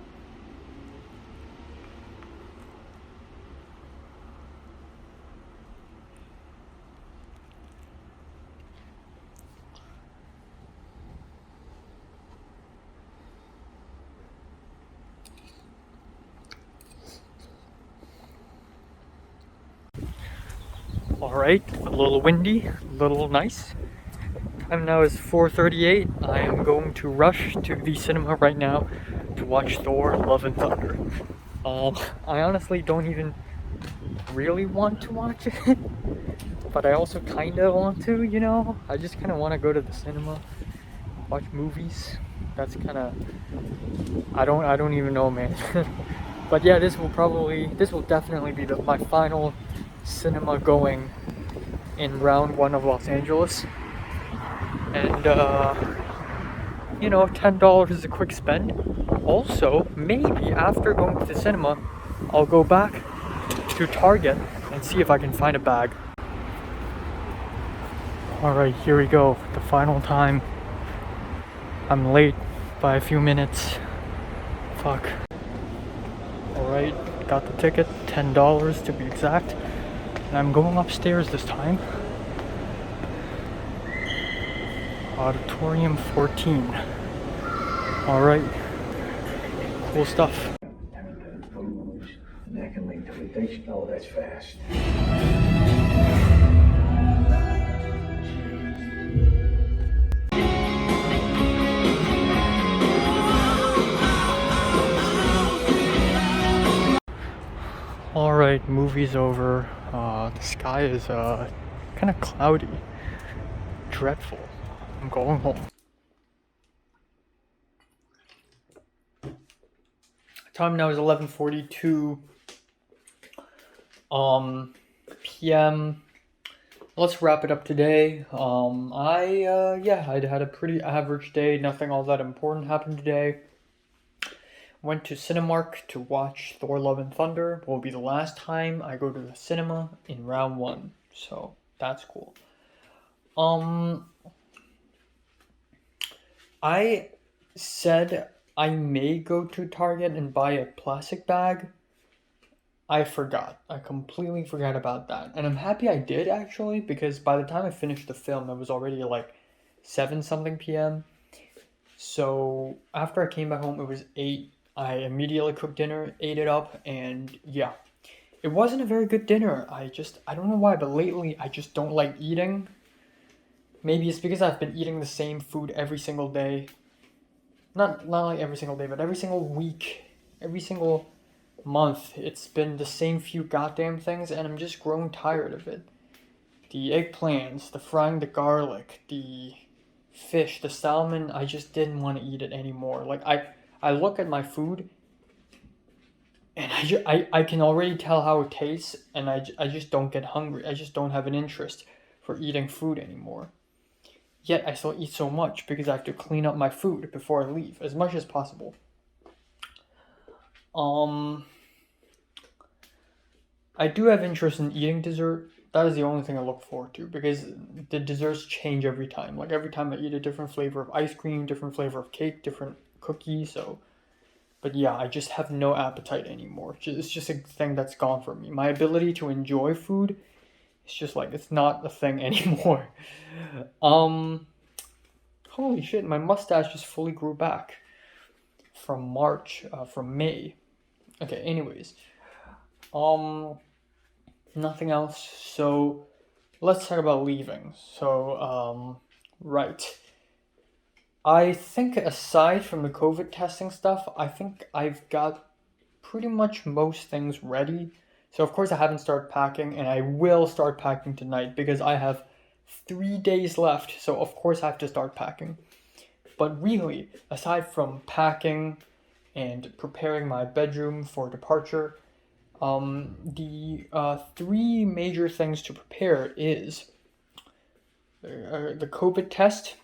Alright, a little windy, a little nice. Time now is 4:38. I am going to rush to the cinema right now to watch Thor Love and Thunder. I honestly don't even really want to watch it, but I also kinda want to, you know? I just kinda wanna go to the cinema, watch movies. That's kinda I don't even know, man. But yeah, this will definitely be my final cinema going in round 1 of Los Angeles. And you know, $10 is a quick spend. Also, maybe after going to the cinema, I'll go back to Target and see if I can find a bag. Alright, here we go. The final time. I'm late by a few minutes. Fuck. Alright, got the ticket. $10 to be exact. And I'm going upstairs this time. Auditorium 14. Alright. Cool stuff. That can lead to addiction. Oh, that's fast. Alright, movie's over. The sky is kind of cloudy. Dreadful. I'm going home. Time now is 11:42 p.m. Let's wrap it up today. I had a pretty average day. Nothing all that important happened today. Went to Cinemark to watch Thor Love and Thunder. Will be the last time I go to the cinema in round 1. So that's cool. I said I may go to Target and buy a plastic bag. I forgot. I completely forgot about that. And I'm happy I did actually, because by the time I finished the film, it was already like 7 something p.m. So after I came back home, it was 8. I immediately cooked dinner, ate it up, and yeah. It wasn't a very good dinner. I don't know why, but lately I just don't like eating. Maybe it's because I've been eating the same food every single day. Not like every single day, but every single week, every single month. It's been the same few goddamn things, and I'm just growing tired of it. The eggplants, the frying the garlic, the fish, the salmon, I just didn't want to eat it anymore. Like, I look at my food, and I can already tell how it tastes, and I just don't get hungry. I just don't have an interest for eating food anymore. Yet I still eat so much because I have to clean up my food before I leave as much as possible. I do have interest in eating dessert. That is the only thing I look forward to because the desserts change every time. Like every time I eat a different flavor of ice cream, different flavor of cake, different cookie. But yeah, I just have no appetite anymore. It's just a thing that's gone from me. My ability to enjoy food, it's just like it's not a thing anymore. Holy shit, my mustache just fully grew back from May. Okay, anyways. Nothing else. So let's talk about leaving. So, right. I think aside from the COVID testing stuff, I think I've got pretty much most things ready. So of course I haven't started packing, and I will start packing tonight because I have 3 days left. So of course I have to start packing. But really, aside from packing and preparing my bedroom for departure, the three major things to prepare is the COVID test,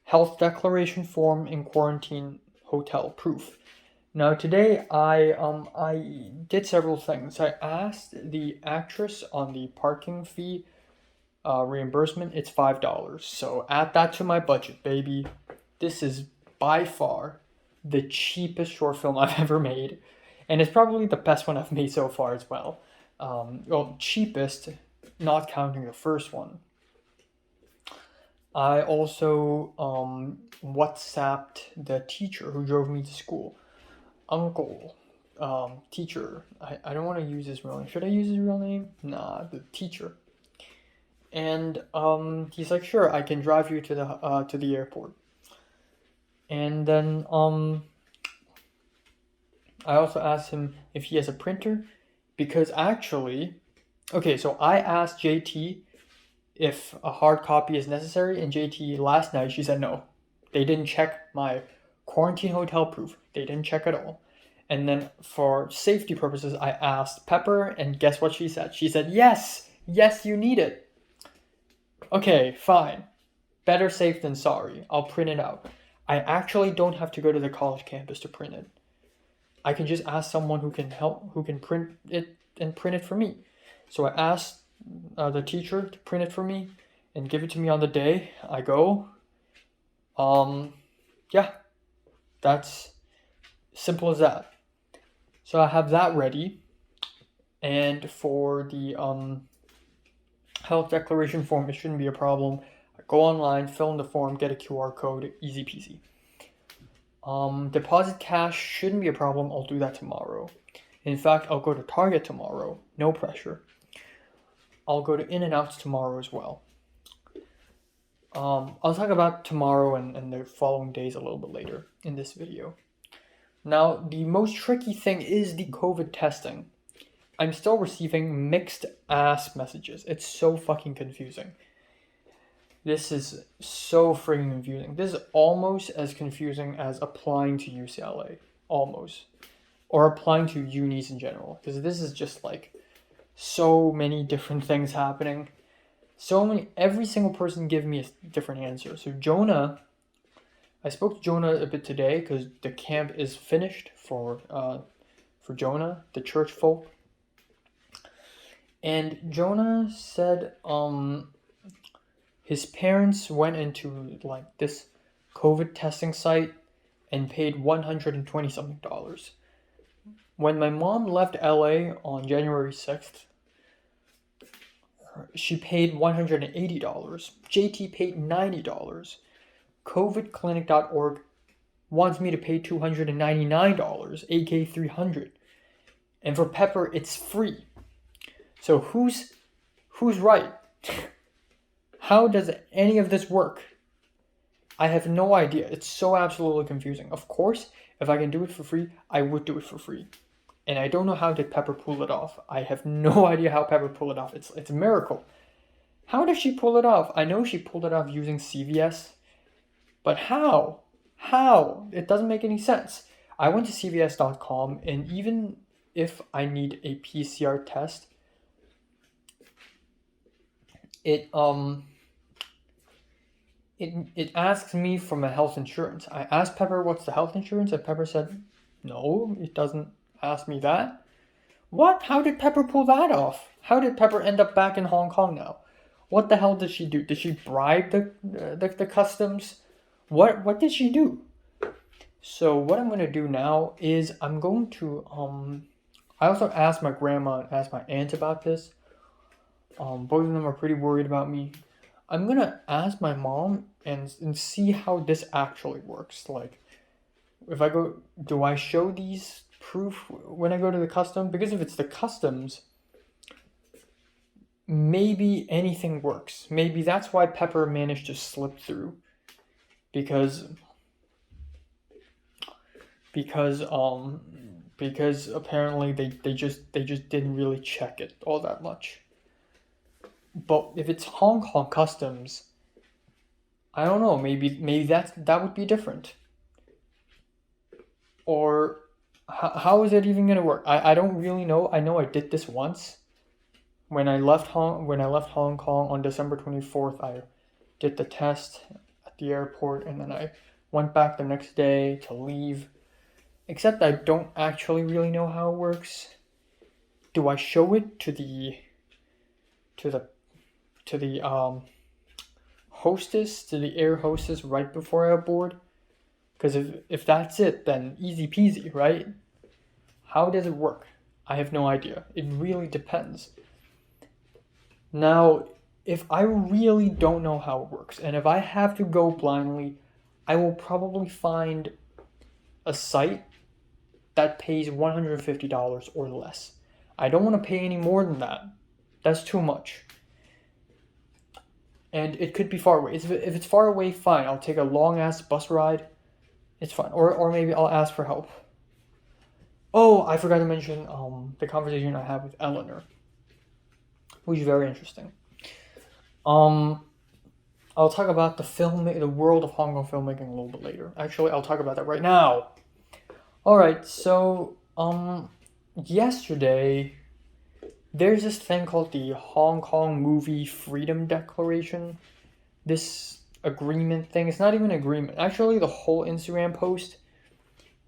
health declaration form, and quarantine hotel proof. Now today I did several things. I asked the actress on the parking fee reimbursement. It's $5. So add that to my budget, baby. This is by far the cheapest short film I've ever made, and it's probably the best one I've made so far as well. Well, cheapest, not counting the first one. I also WhatsApped the teacher who drove me to school. Uncle, teacher. I don't want to use his real name. Should I use his real name? Nah, the teacher. And he's like, sure, I can drive you to the airport. And then I also asked him if he has a printer, because actually, okay, so I asked JT if a hard copy is necessary, and JT last night she said no. They didn't check my quarantine hotel proof. They didn't check at all. And then for safety purposes, I asked Pepper, and guess what she said? She said, yes, you need it. Okay, fine. Better safe than sorry. I'll print it out. I actually don't have to go to the college campus to print it. I can just ask someone who can print it and print it for me. So I asked the teacher to print it for me and give it to me on the day I go. Yeah, that's simple as that. So I have that ready. And for the health declaration form, it shouldn't be a problem. I go online, fill in the form, get a QR code, easy peasy. Deposit cash shouldn't be a problem. I'll do that tomorrow. In fact, I'll go to Target tomorrow. No pressure. I'll go to In-N-Outs tomorrow as well. I'll talk about tomorrow and the following days a little bit later in this video. Now, the most tricky thing is the COVID testing. I'm still receiving mixed ass messages. It's so fucking confusing. This is so freaking confusing. This is almost as confusing as applying to UCLA. Almost. Or applying to unis in general. Because this is just like so many different things happening. Every single person giving me a different answer. So Jonah, I spoke to Jonah a bit today because the camp is finished for Jonah, the church folk. And Jonah said his parents went into like this COVID testing site and paid $120 something. When my mom left LA on January 6th, she paid $180. JT paid $90. COVIDclinic.org wants me to pay $299, aka $300. And for Pepper, it's free. So who's right? How does any of this work? I have no idea. It's so absolutely confusing. Of course, if I can do it for free, I would do it for free. And I don't know how did Pepper pull it off. I have no idea how Pepper pulled it off. It's a miracle. How does she pull it off? I know she pulled it off using CVS. But how? How? It doesn't make any sense. I went to CVS.com, and even if I need a PCR test, it asks me for my health insurance. I asked Pepper what's the health insurance, and Pepper said, no, it doesn't ask me that. What? How did Pepper pull that off? How did Pepper end up back in Hong Kong now? What the hell did she do? Did she bribe the customs? What did she do? So what I'm going to do now is I'm going to I also asked my grandma and asked my aunt about this. Both of them are pretty worried about me. I'm gonna ask my mom and see how this actually works. Like, if I go, do I show these proof when I go to the custom? Because if it's the customs, maybe anything works. Maybe that's why Pepper managed to slip through. Because apparently they just didn't really check it all that much. But if it's Hong Kong customs, I don't know, maybe that would be different. Or how is it even gonna work? I don't really know. I know I did this once. When I left Hong Kong on December 24th, I did the test at the airport, and then I went back the next day to leave. Except I don't actually really know how it works. Do I show it to the hostess, to the air hostess right before I board? Because if that's it, then easy peasy, right? How does it work? I have no idea. It really depends. Now, if I really don't know how it works, and if I have to go blindly, I will probably find a site that pays $150 or less. I don't want to pay any more than that. That's too much. And it could be far away. If it's far away, fine. I'll take a long ass bus ride. It's fine. Or maybe I'll ask for help. Oh, I forgot to mention the conversation I had with Eleanor, which is very interesting. I'll talk about the world of Hong Kong filmmaking a little bit later. Actually, I'll talk about that right now. Alright, so yesterday there's this thing called the Hong Kong Movie Freedom Declaration. This agreement thing. It's not even an agreement. Actually, the whole Instagram post,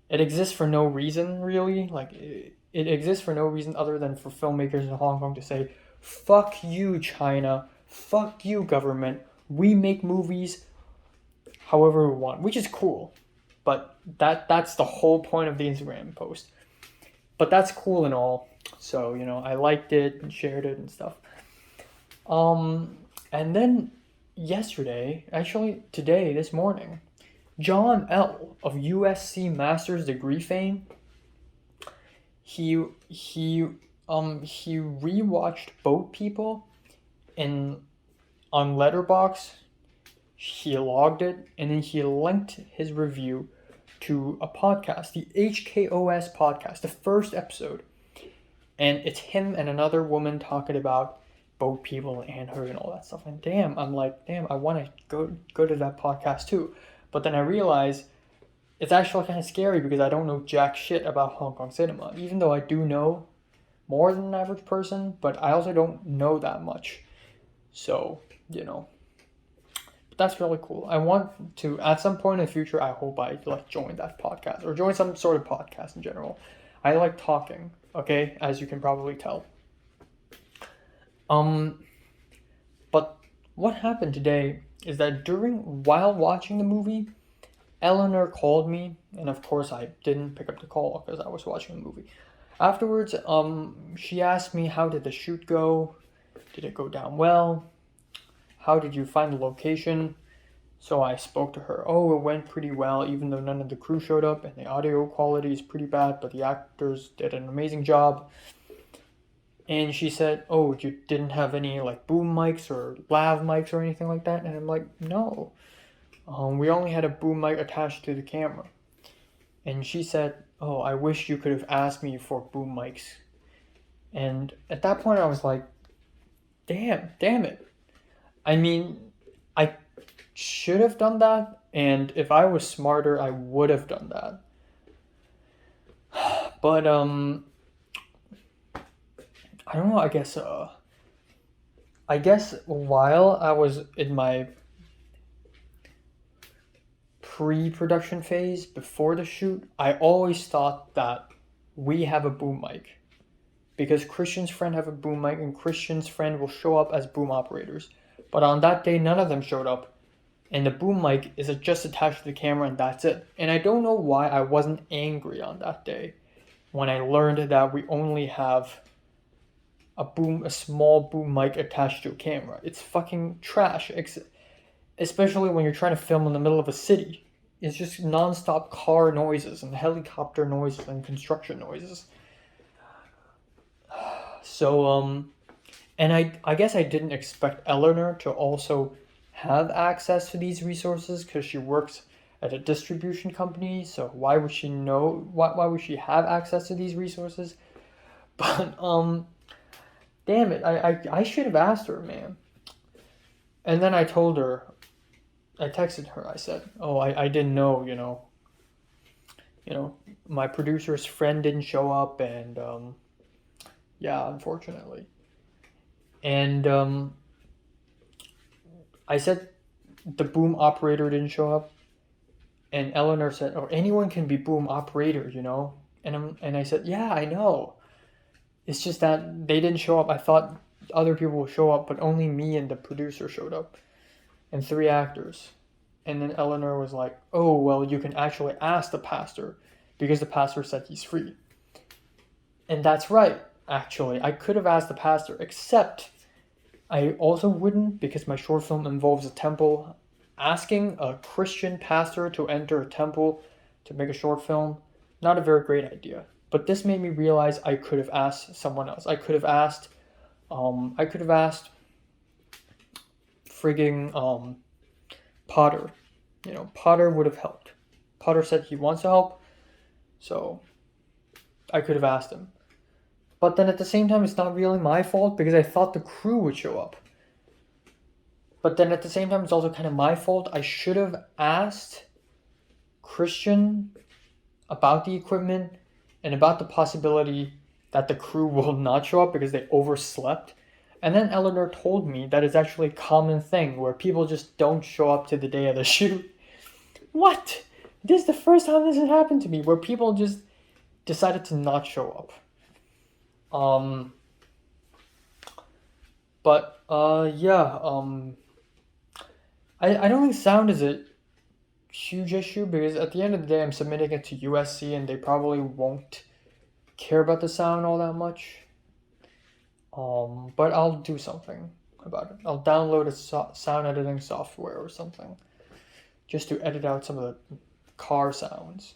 it exists for no reason, really. Like, it exists for no reason other than for filmmakers in Hong Kong to say, fuck you, China. Fuck you, government. We make movies however we want, which is cool. But that's the whole point of the Instagram post. But that's cool and all. So, I liked it and shared it and stuff. And then yesterday, actually today, this morning, John L. of USC Master's Degree fame, he rewatched Boat People on Letterboxd. He logged it, and then he linked his review to a podcast, the HKOS podcast, the first episode. And it's him and another woman talking about Boat People and her and all that stuff. And I'm like, I want to go to that podcast too. But then I realized it's actually kind of scary because I don't know jack shit about Hong Kong cinema. Even though I do know more than an average person, but I also don't know that much. So, But that's really cool. I want to, at some point in the future, I hope I join that podcast or join some sort of podcast in general. I like talking, okay, as you can probably tell. But what happened today is that while watching the movie, Eleanor called me, and of course I didn't pick up the call because I was watching the movie. Afterwards, she asked me, how did the shoot go? Did it go down well? How did you find the location? So I spoke to her. Oh, it went pretty well, even though none of the crew showed up, and the audio quality is pretty bad, but the actors did an amazing job. And she said, oh, you didn't have any boom mics or lav mics or anything like that? And I'm like, no. We only had a boom mic attached to the camera. And she said, oh, I wish you could have asked me for boom mics. And at that point I was like, damn it. I mean, I should have done that, and if I was smarter, I would have done that. But, I don't know, I guess while I was in my pre-production phase before the shoot, I always thought that we have a boom mic. Because Christian's friend have a boom mic, and Christian's friend will show up as boom operators. But on that day, none of them showed up. And the boom mic is just attached to the camera, and that's it. And I don't know why I wasn't angry on that day when I learned that we only have a small boom mic attached to a camera. It's fucking trash. Especially when you're trying to film in the middle of a city. it's just nonstop car noises and helicopter noises and construction noises. So and I guess I didn't expect Eleanor to also have access to these resources because she works at a distribution company. So why would she know? Why would she have access to these resources? But damn it, I should have asked her, man. And then I told her, I texted her. I said, "Oh, I didn't know. My producer's friend didn't show up, and yeah, unfortunately." And I said the boom operator didn't show up, and Eleanor said, "Oh, anyone can be boom operator, And I said, "Yeah, I know. It's just that they didn't show up. I thought other people would show up, but only me and the producer showed up, and 3 actors." And then Eleanor was like, "Oh, well, you can actually ask the pastor, because the pastor said he's free." And that's right, actually. I could have asked the pastor, except I also wouldn't, because my short film involves a temple. Asking a Christian pastor to enter a temple to make a short film, not a very great idea. But this made me realize I could have asked someone else. I could have asked frigging Potter. Potter would have helped. Potter said he wants to help, so I could have asked him. But then at the same time, it's not really my fault because I thought the crew would show up. But then at the same time, it's also kind of my fault. I should have asked Christian about the equipment and about the possibility that the crew will not show up because they overslept. And then Eleanor told me that it's actually a common thing where people just don't show up to the day of the shoot. What? This is the first time this has happened to me, where people just decided to not show up. I don't think sound is a huge issue because at the end of the day, I'm submitting it to USC and they probably won't care about the sound all that much. But I'll do something about it. I'll download a sound editing software or something just to edit out some of the car sounds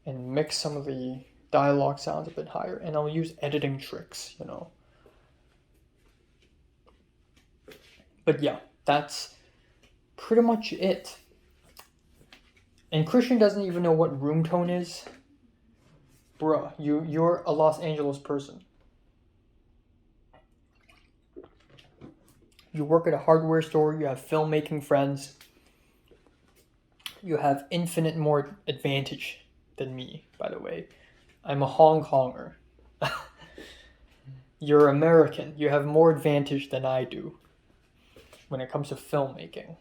and mix some of the dialogue sounds a bit higher, and I'll use editing tricks, But yeah, that's pretty much it. And Christian doesn't even know what room tone is. Bruh, you're a Los Angeles person. You work at a hardware store, you have filmmaking friends. You have infinite more advantage than me, by the way. I'm a Hong Konger. You're American. You have more advantage than I do when it comes to filmmaking.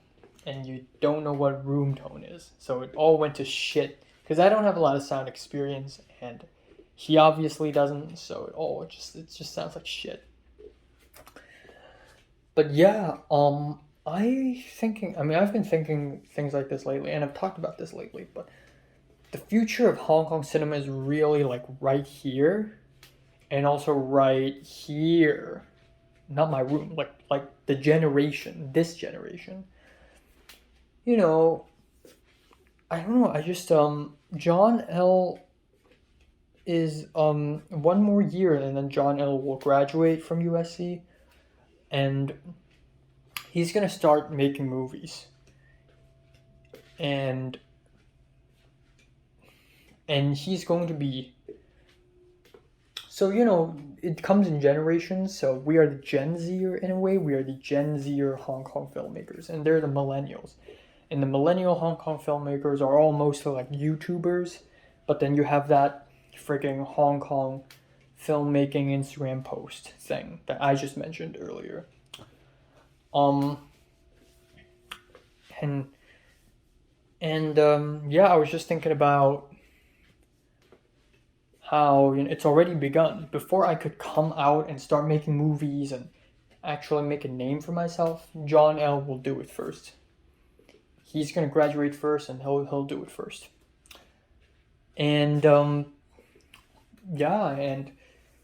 And you don't know what room tone is. So it all went to shit. Because I don't have a lot of sound experience. And he obviously doesn't. So it just sounds like shit. But yeah, I've been thinking things like this lately. And I've talked about this lately. But the future of Hong Kong cinema is really like right here and also right here. Not my room, like the generation, this generation. I don't know, I just John L is one more year and then John L will graduate from USC and he's going to start making movies. And he's going to be... So, it comes in generations. So we are the Gen Zer in a way. We are the Gen Zer Hong Kong filmmakers. And they're the millennials. And the millennial Hong Kong filmmakers are all mostly like YouTubers. But then you have that freaking Hong Kong filmmaking Instagram post thing that I just mentioned earlier. I was just thinking about how it's already begun. Before I could come out and start making movies and actually make a name for myself, John L will do it first. He's gonna graduate first, and he'll do it first. And and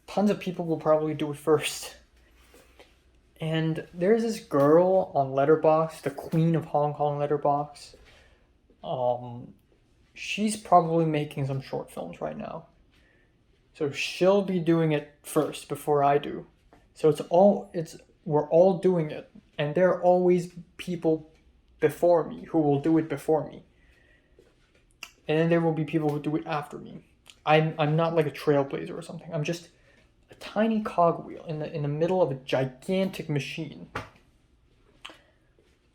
tons of people will probably do it first. And there's this girl on Letterboxd, the queen of Hong Kong Letterboxd. she's probably making some short films right now. So she'll be doing it first before I do. So we're all doing it, and there are always people before me who will do it before me. And then there will be people who do it after me. I'm not like a trailblazer or something. I'm just a tiny cogwheel in the middle of a gigantic machine.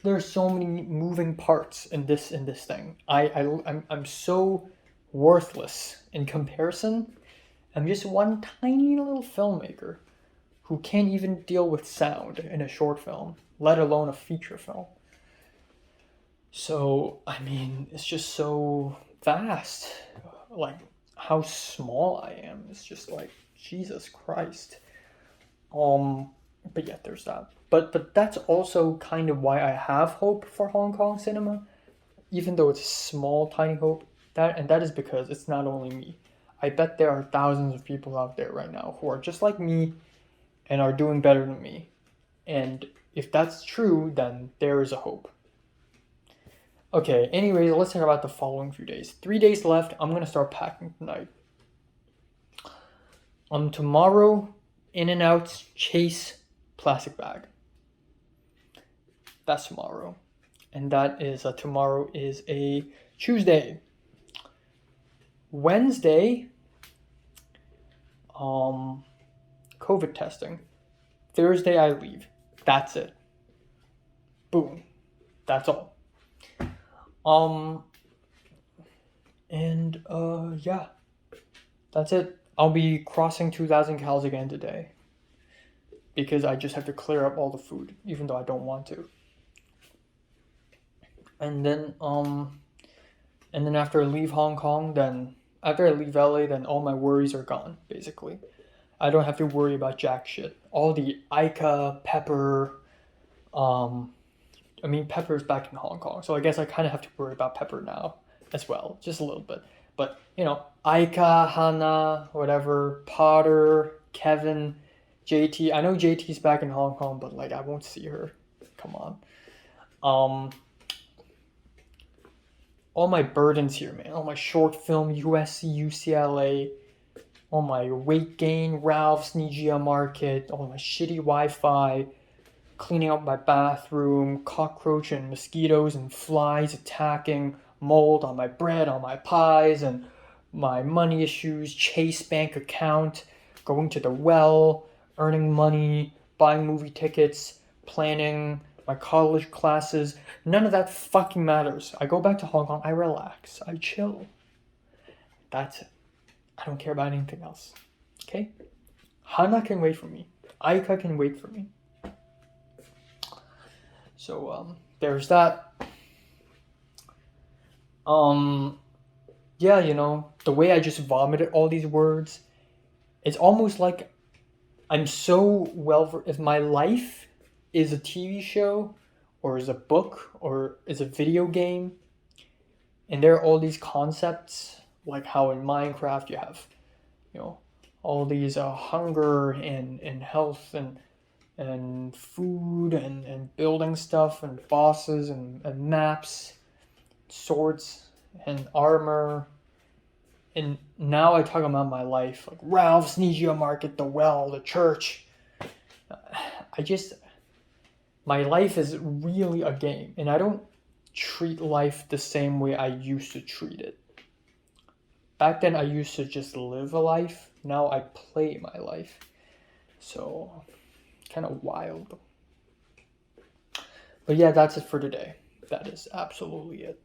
There's so many moving parts in this thing. I'm so worthless in comparison. I'm just one tiny little filmmaker who can't even deal with sound in a short film, let alone a feature film. So, I mean, it's just so vast. Like, how small I am. It's just like, Jesus Christ. But yeah, there's that. But that's also kind of why I have hope for Hong Kong cinema, even though it's a small, tiny hope. That is because it's not only me. I bet there are thousands of people out there right now who are just like me and are doing better than me. And if that's true, then there is a hope. Okay, anyways, let's talk about the following few days. 3 days left. I'm going to start packing tonight. Tomorrow, In-N-Out's Chase plastic bag. That's tomorrow. And that is, tomorrow is a Tuesday. Wednesday, COVID testing. Thursday, I leave. That's it. Boom. That's all. Yeah. That's it. I'll be crossing 2,000 calories again today. Because I just have to clear up all the food, even though I don't want to. And then after I leave Hong Kong, after I leave LA, then all my worries are gone, basically. I don't have to worry about jack shit. All the Ica, Pepper, Pepper's back in Hong Kong, so I guess I kind of have to worry about Pepper now as well, just a little bit. But, Ica, Hannah, whatever, Potter, Kevin, JT. I know JT's back in Hong Kong, but, I won't see her. Come on. All my burdens here, man. All my short film, USC, UCLA, all my weight gain, Ralph's, Nijia Market, all my shitty Wi-Fi, cleaning up my bathroom, cockroach and mosquitoes and flies attacking, mold on my bread, on my pies, and my money issues, Chase bank account, going to the well, earning money, buying movie tickets, planning my college classes. None of that fucking matters. I go back to Hong Kong, I relax, I chill. That's it. I don't care about anything else. Okay? Hana can wait for me. Aika can wait for me. So, there's that. Yeah, the way I just vomited all these words, it's almost like I'm so if my life is a TV show, or is a book, or is a video game, and there are all these concepts, like how in Minecraft you have, all these hunger and health and food and building stuff and bosses and maps, swords and armor. And now I talk about my life, like Ralph's, Nijia Market, the well, the church. My life is really a game, and I don't treat life the same way I used to treat it. Back then, I used to just live a life. Now I play my life. So, kind of wild. But yeah, that's it for today. That is absolutely it.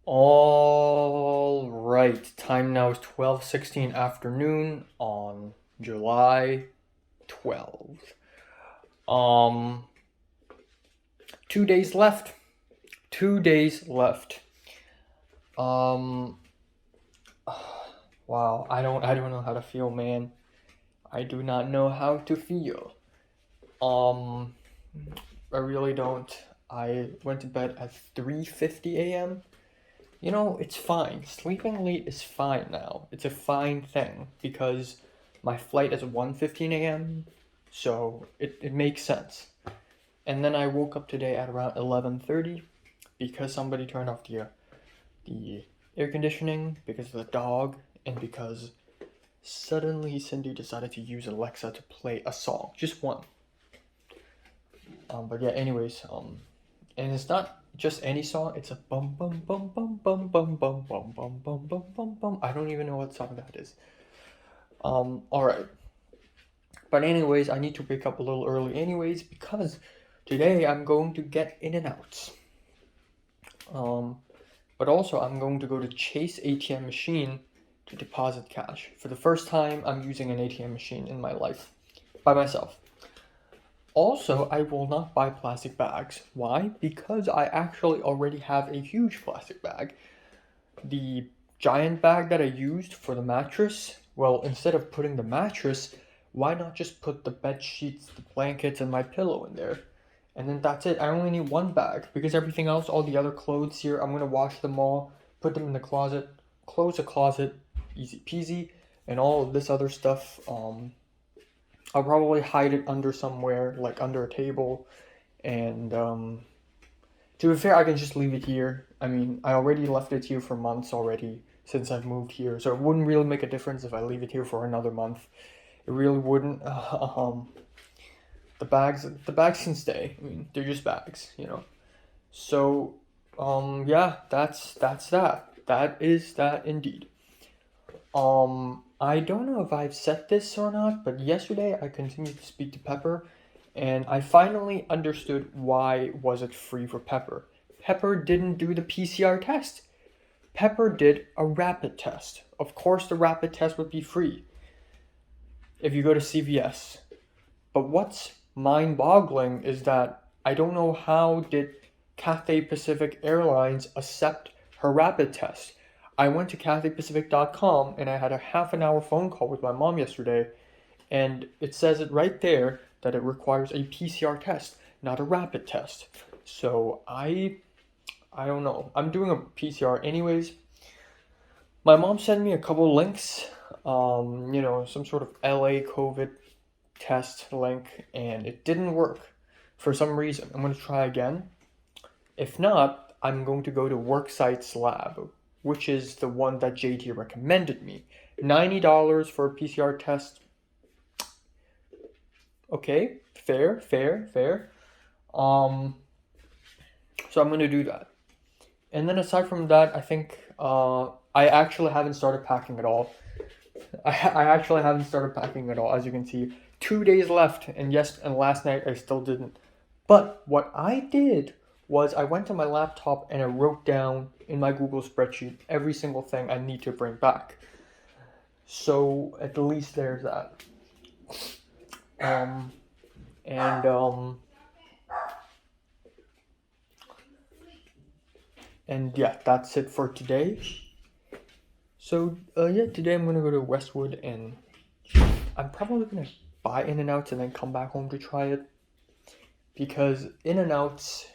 All right, time now is 12:16 afternoon on July 12th. 2 days left. 2 days left. Wow, I don't know how to feel, man. I do not know how to feel. I really don't. I went to bed at 3:50 a.m. It's fine. Sleeping late is fine now. It's a fine thing because my flight is 1:15 a.m. So it makes sense. And then I woke up today at around 11:30. because somebody turned off the air conditioning, because of the dog, and because suddenly Cindy decided to use Alexa to play a song, just one. But yeah, anyways, and it's not just any song, it's a bum bum bum bum bum bum bum bum bum bum bum bum bum. I don't even know what song that is. Alright. But anyways, I need to wake up a little early anyways because today I'm going to get In-N-Outs. But also I'm going to go to Chase ATM machine to deposit cash. For the first time, I'm using an ATM machine in my life by myself. Also, I will not buy plastic bags. Why? Because I actually already have a huge plastic bag. The giant bag that I used for the mattress, well, instead of putting the mattress, why not just put the bed sheets, the blankets, and my pillow in there? And then that's it. I only need one bag because everything else, all the other clothes here, I'm gonna wash them all, put them in the closet, close the closet, easy peasy, and all of this other stuff, I'll probably hide it under somewhere, like under a table, and to be fair, I can just leave it here. I mean, I already left it here for months already since I've moved here, so it wouldn't really make a difference if I leave it here for another month. It really wouldn't. The bags can stay. I mean, they're just bags, you know. So, yeah, that's that. That is that indeed. I don't know if I've said this or not, but yesterday I continued to speak to Pepper, and I finally understood why was it free for Pepper. Pepper didn't do the PCR test. Pepper did a rapid test. Of course, the rapid test would be free if you go to CVS. But what's mind-boggling is that I don't know how did Cathay Pacific Airlines accept her rapid test. I went to cathaypacific.com and I had a half an hour phone call with my mom yesterday, and it says it right there that it requires a PCR test, not a rapid test. So I don't know. I'm doing a PCR anyways. My mom sent me a couple links, some sort of LA COVID test link, and it didn't work for some reason. I'm going to try again. If not, I'm going to go to WorkSites Lab, which is the one that JT recommended me. $90 for a PCR test. Okay, fair. So I'm going to do that. And then aside from that, I think I actually haven't started packing at all. I actually haven't started packing at all, as you can see. 2 days left, and last night I still didn't. But what I did was I went to my laptop and I wrote down in my Google spreadsheet every single thing I need to bring back. So at least there's that. And yeah, that's it for today. So today I'm gonna go to Westwood and I'm probably gonna buy In-N-Outs and then come back home to try it, because In-N-Outs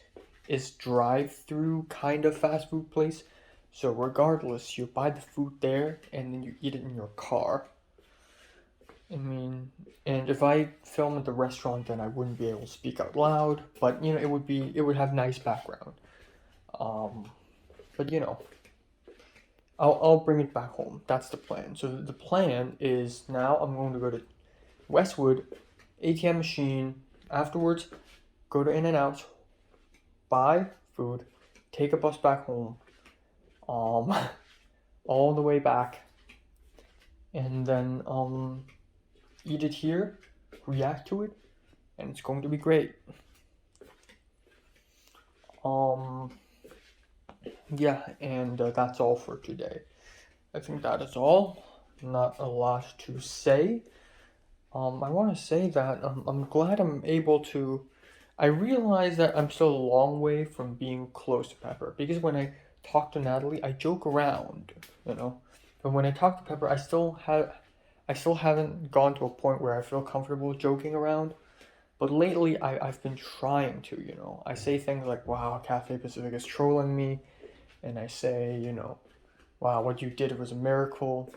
is drive-through kind of fast food place. So regardless, you buy the food there and then you eat it in your car. I mean, and if I film at the restaurant, then I wouldn't be able to speak out loud, but it would have nice background. But I'll bring it back home. That's the plan. So the plan is now I'm going to go to Westwood, ATM machine, afterwards go to In-N-Out, buy food, take a bus back home, all the way back, and then eat it here, react to it, and it's going to be great. That's all for today. I think that is all. Not a lot to say. I want to say that I'm glad I'm able to. I realize that I'm still a long way from being close to Pepper, because when I talk to Natalie, I joke around, But when I talk to Pepper, I still haven't gone to a point where I feel comfortable joking around. But lately, I've been trying to, I say things like, wow, Cathay Pacific is trolling me. And I say, wow, what you did was a miracle.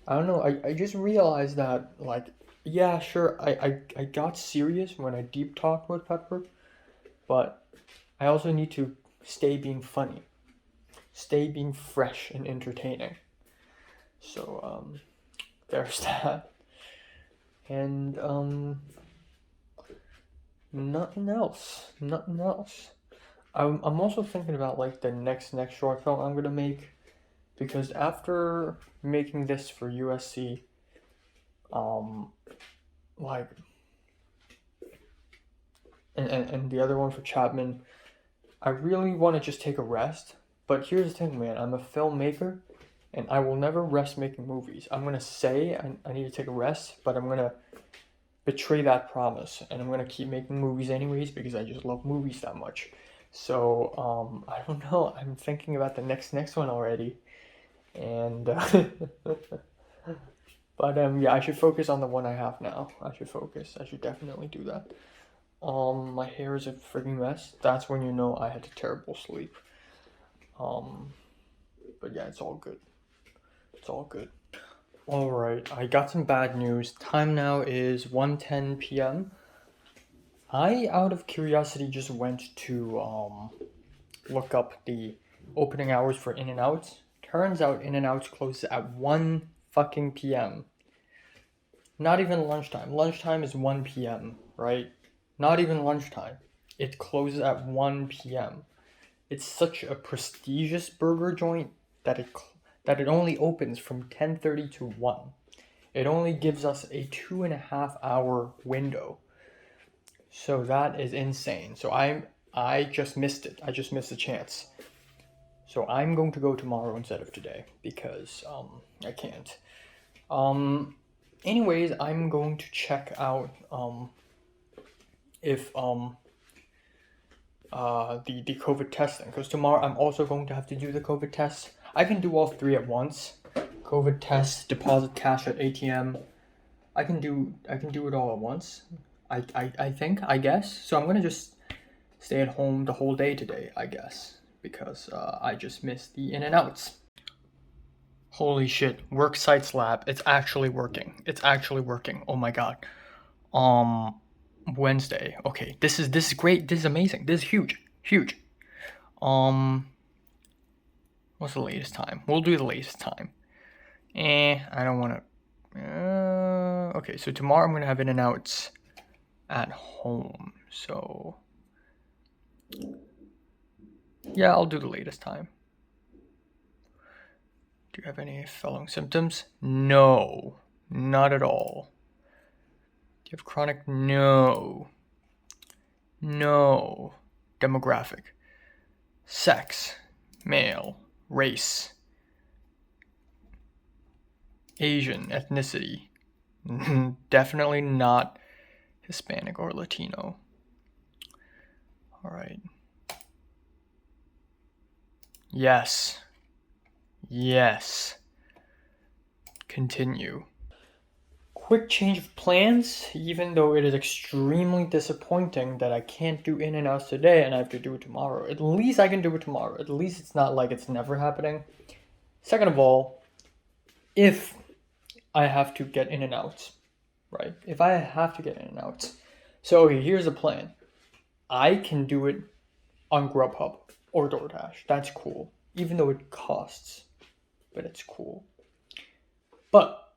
I don't know, I just realized that, yeah, sure, I got serious when I deep talked with Pepper. But I also need to stay being funny, stay being fresh and entertaining. So there's that. And nothing else. I'm also thinking about like the next short film I'm gonna make, because after making this for USC, like, and the other one for Chapman, I really want to just take a rest. But here's the thing, man. I'm a filmmaker, and I will never rest making movies. I'm gonna say I need to take a rest, but I'm gonna betray that promise, and I'm gonna keep making movies anyways because I just love movies that much. So I don't know. I'm thinking about the next one already, and but yeah, I should focus on the one I have now. I should definitely do that. My hair is a freaking mess. That's when you know I had a terrible sleep. But yeah, it's all good. All right, I got some bad news. Time now is 1:10 p.m. I, out of curiosity, just went to look up the opening hours for In-N-Out. Turns out In-N-Out closes at 1 fucking p.m. Not even lunchtime. Lunchtime is 1 p.m., right? Not even lunchtime. It closes at 1 p.m. It's such a prestigious burger joint that it only opens from 10:30 to 1. It only gives us a 2.5 hour window. So that is insane. So I just missed it. I just missed a chance. So I'm going to go tomorrow instead of today because I can't. Anyways, I'm going to check out if the COVID testing, because tomorrow I'm also going to have to do the COVID test. I can do all three at once. COVID test, deposit cash at ATM. I can do it all at once. I guess. So I'm gonna just stay at home the whole day today, I guess, because I just missed the In-N-Outs. Holy shit, Worksites Lab, it's actually working. Oh my god. Wednesday. Okay, this is great. This is amazing. This is huge. What's the latest time? We'll do the latest time. I don't want to. Okay, so tomorrow I'm gonna have In-N-Outs at home. So yeah, I'll do the latest time. Do you have any following symptoms? No, not at all. Do you have chronic? No. Demographic: sex, male, race, Asian, ethnicity. Definitely not Hispanic or Latino. All right. Yes. Continue. Quick change of plans, even though it is extremely disappointing that I can't do In-N-Outs today and I have to do it tomorrow. At least I can do it tomorrow. At least it's not like it's never happening. Second of all, if I have to get In-N-Outs, right? If I have to get In-N-Outs. So okay, here's the plan. I can do it on Grubhub or DoorDash. That's cool. Even though it costs. But it's cool. But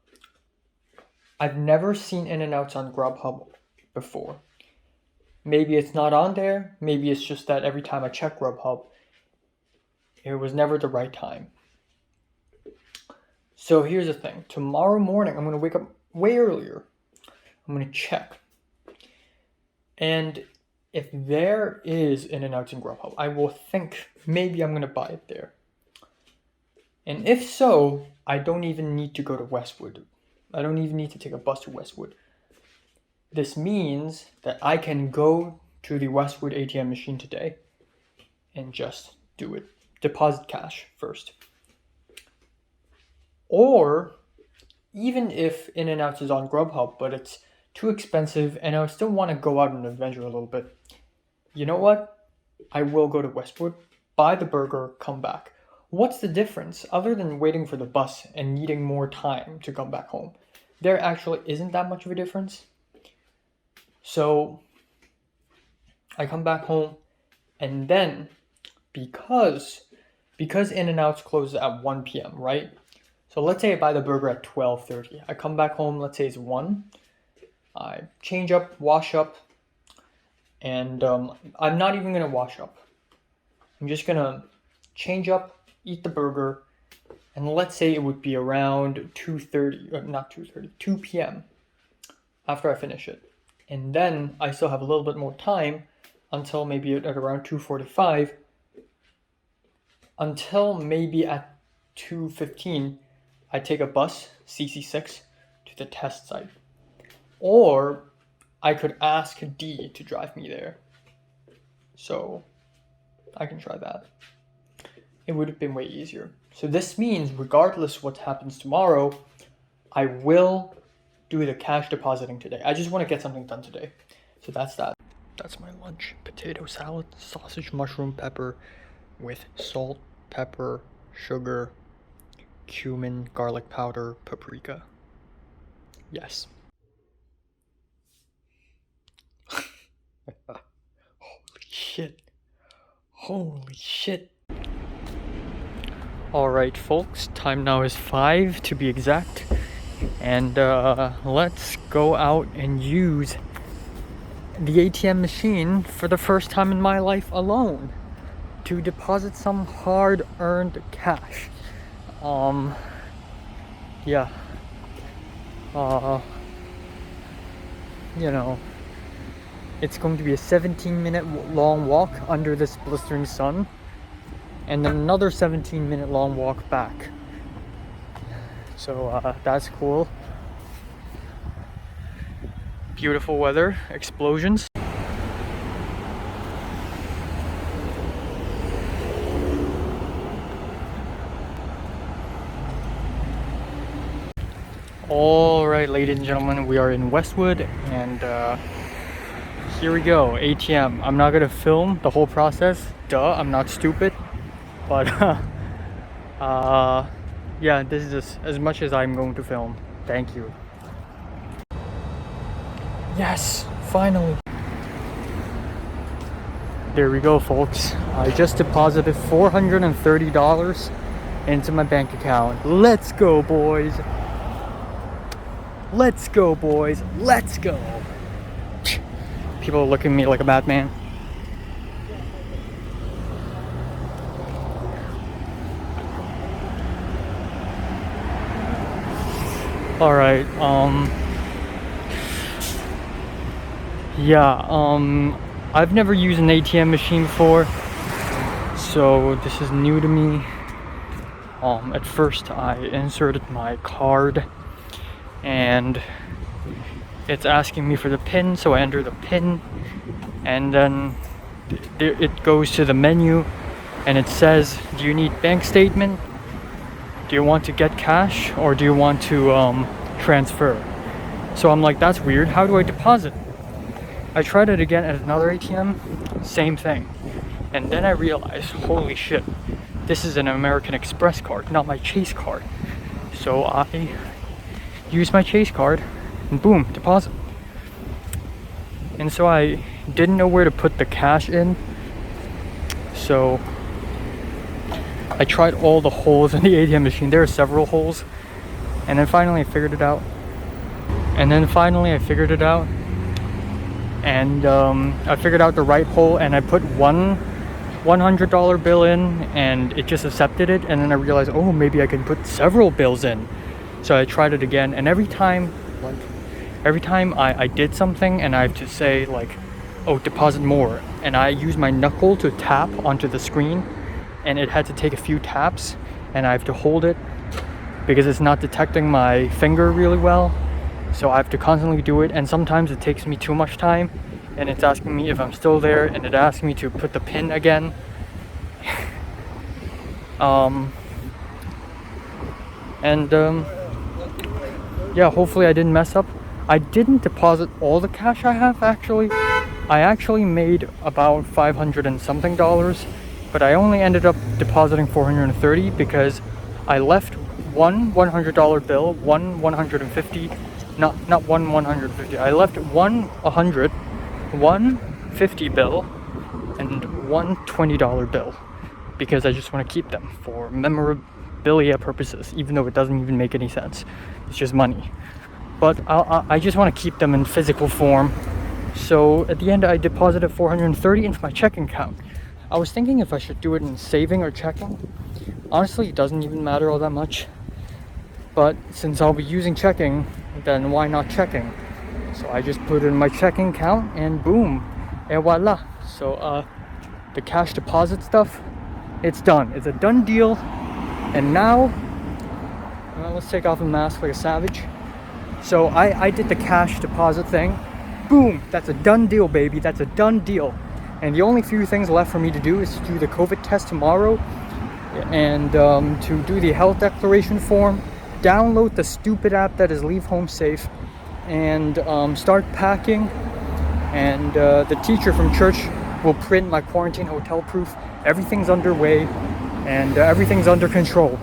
I've never seen In-N-Outs on Grubhub before. Maybe it's not on there. Maybe it's just that every time I check Grubhub, it was never the right time. So here's the thing. Tomorrow morning, I'm going to wake up way earlier. I'm going to check. And if there is In-N-Outs in Grubhub, I will think maybe I'm going to buy it there. And if so, I don't even need to go to Westwood. I don't even need to take a bus to Westwood. This means that I can go to the Westwood ATM machine today and just do it. Deposit cash first. Or, even if In-N-Outs is on Grubhub, but it's too expensive and I still want to go out on an adventure a little bit, you know what? I will go to Westwood, buy the burger, come back. What's the difference other than waiting for the bus and needing more time to come back home? There actually isn't that much of a difference. So I come back home and then because In-N-Out's closes at 1 p.m., right? So let's say I buy the burger at 12:30. I come back home, let's say it's 1. I change up, wash up, and I'm not even gonna wash up. I'm just gonna change up, eat the burger, and let's say it would be around 2 p.m. after I finish it. And then I still have a little bit more time until maybe at around 2:45, until maybe at 2:15 I take a bus, CC6, to the test site. Or I could ask D to drive me there. So I can try that. It would have been way easier. So this means regardless what happens tomorrow, I will do the cash depositing today. I just want to get something done today. So that's that. That's my lunch. Potato salad, sausage, mushroom, pepper with salt, pepper, sugar, cumin, garlic powder, paprika. Yes. Holy shit. Holy shit. Alright folks, time now is 5 to be exact. And let's go out and use the ATM machine for the first time in my life alone to deposit some hard-earned cash. Yeah. You know, it's going to be a 17-minute long walk under this blistering sun, and then another 17-minute long walk back. So that's cool. Beautiful weather, explosions. Alright, ladies and gentlemen, we are in Westwood, and here we go, ATM. I'm not gonna film the whole process, duh, I'm not stupid, but yeah, this is just as much as I'm going to film. Thank you. Yes, finally. There we go, folks. I just deposited $430 into my bank account. Let's go, boys. Let's go, boys. Let's go. People are looking at me like a madman. Alright, yeah, I've never used an ATM machine before, so this is new to me. At first I inserted my card, and it's asking me for the PIN, so I enter the PIN, and then it goes to the menu, and it says, do you need bank statement? Do you want to get cash, or do you want to transfer? So I'm like, that's weird, how do I deposit? I tried it again at another ATM, same thing. And then I realized, holy shit, this is an American Express card, not my Chase card. So I used my Chase card, and boom, deposit. And so I didn't know where to put the cash in, so I tried all the holes in the ATM machine. There are several holes, and then finally I figured it out. And I figured out the right hole, and I put one $100 bill in, and it just accepted it. And then I realized, oh, maybe I can put several bills in. So I tried it again, and every time I did something and I have to say like, oh, deposit more, and I use my knuckle to tap onto the screen, and it had to take a few taps, and I have to hold it because it's not detecting my finger really well. So I have to constantly do it, and sometimes it takes me too much time, and it's asking me if I'm still there, and it asks me to put the PIN again. Yeah, hopefully I didn't mess up. I didn't deposit all the cash I have, actually. I actually made about $500 and something, but I only ended up depositing $430 because I left one $100 bill, one $150, not one $150. I left one $100, one $50 bill, and one $20 bill. because I just want to keep them for memorabilia purposes, even though it doesn't even make any sense. It's just money. But I just want to keep them in physical form. So at the end, I deposited $430 into my checking account. I was thinking if I should do it in saving or checking. Honestly, it doesn't even matter all that much. But since I'll be using checking, then why not checking? So I just put it in my checking account and boom, et voila. So the cash deposit stuff, it's done. It's a done deal. And now, let's take off the mask like a savage. So I did the cash deposit thing. Boom, that's a done deal, baby. That's a done deal. And the only few things left for me to do is to do the COVID test tomorrow and to do the health declaration form, download the stupid app that is Leave Home Safe, and start packing. And the teacher from church will print my quarantine hotel proof. Everything's underway and everything's under control.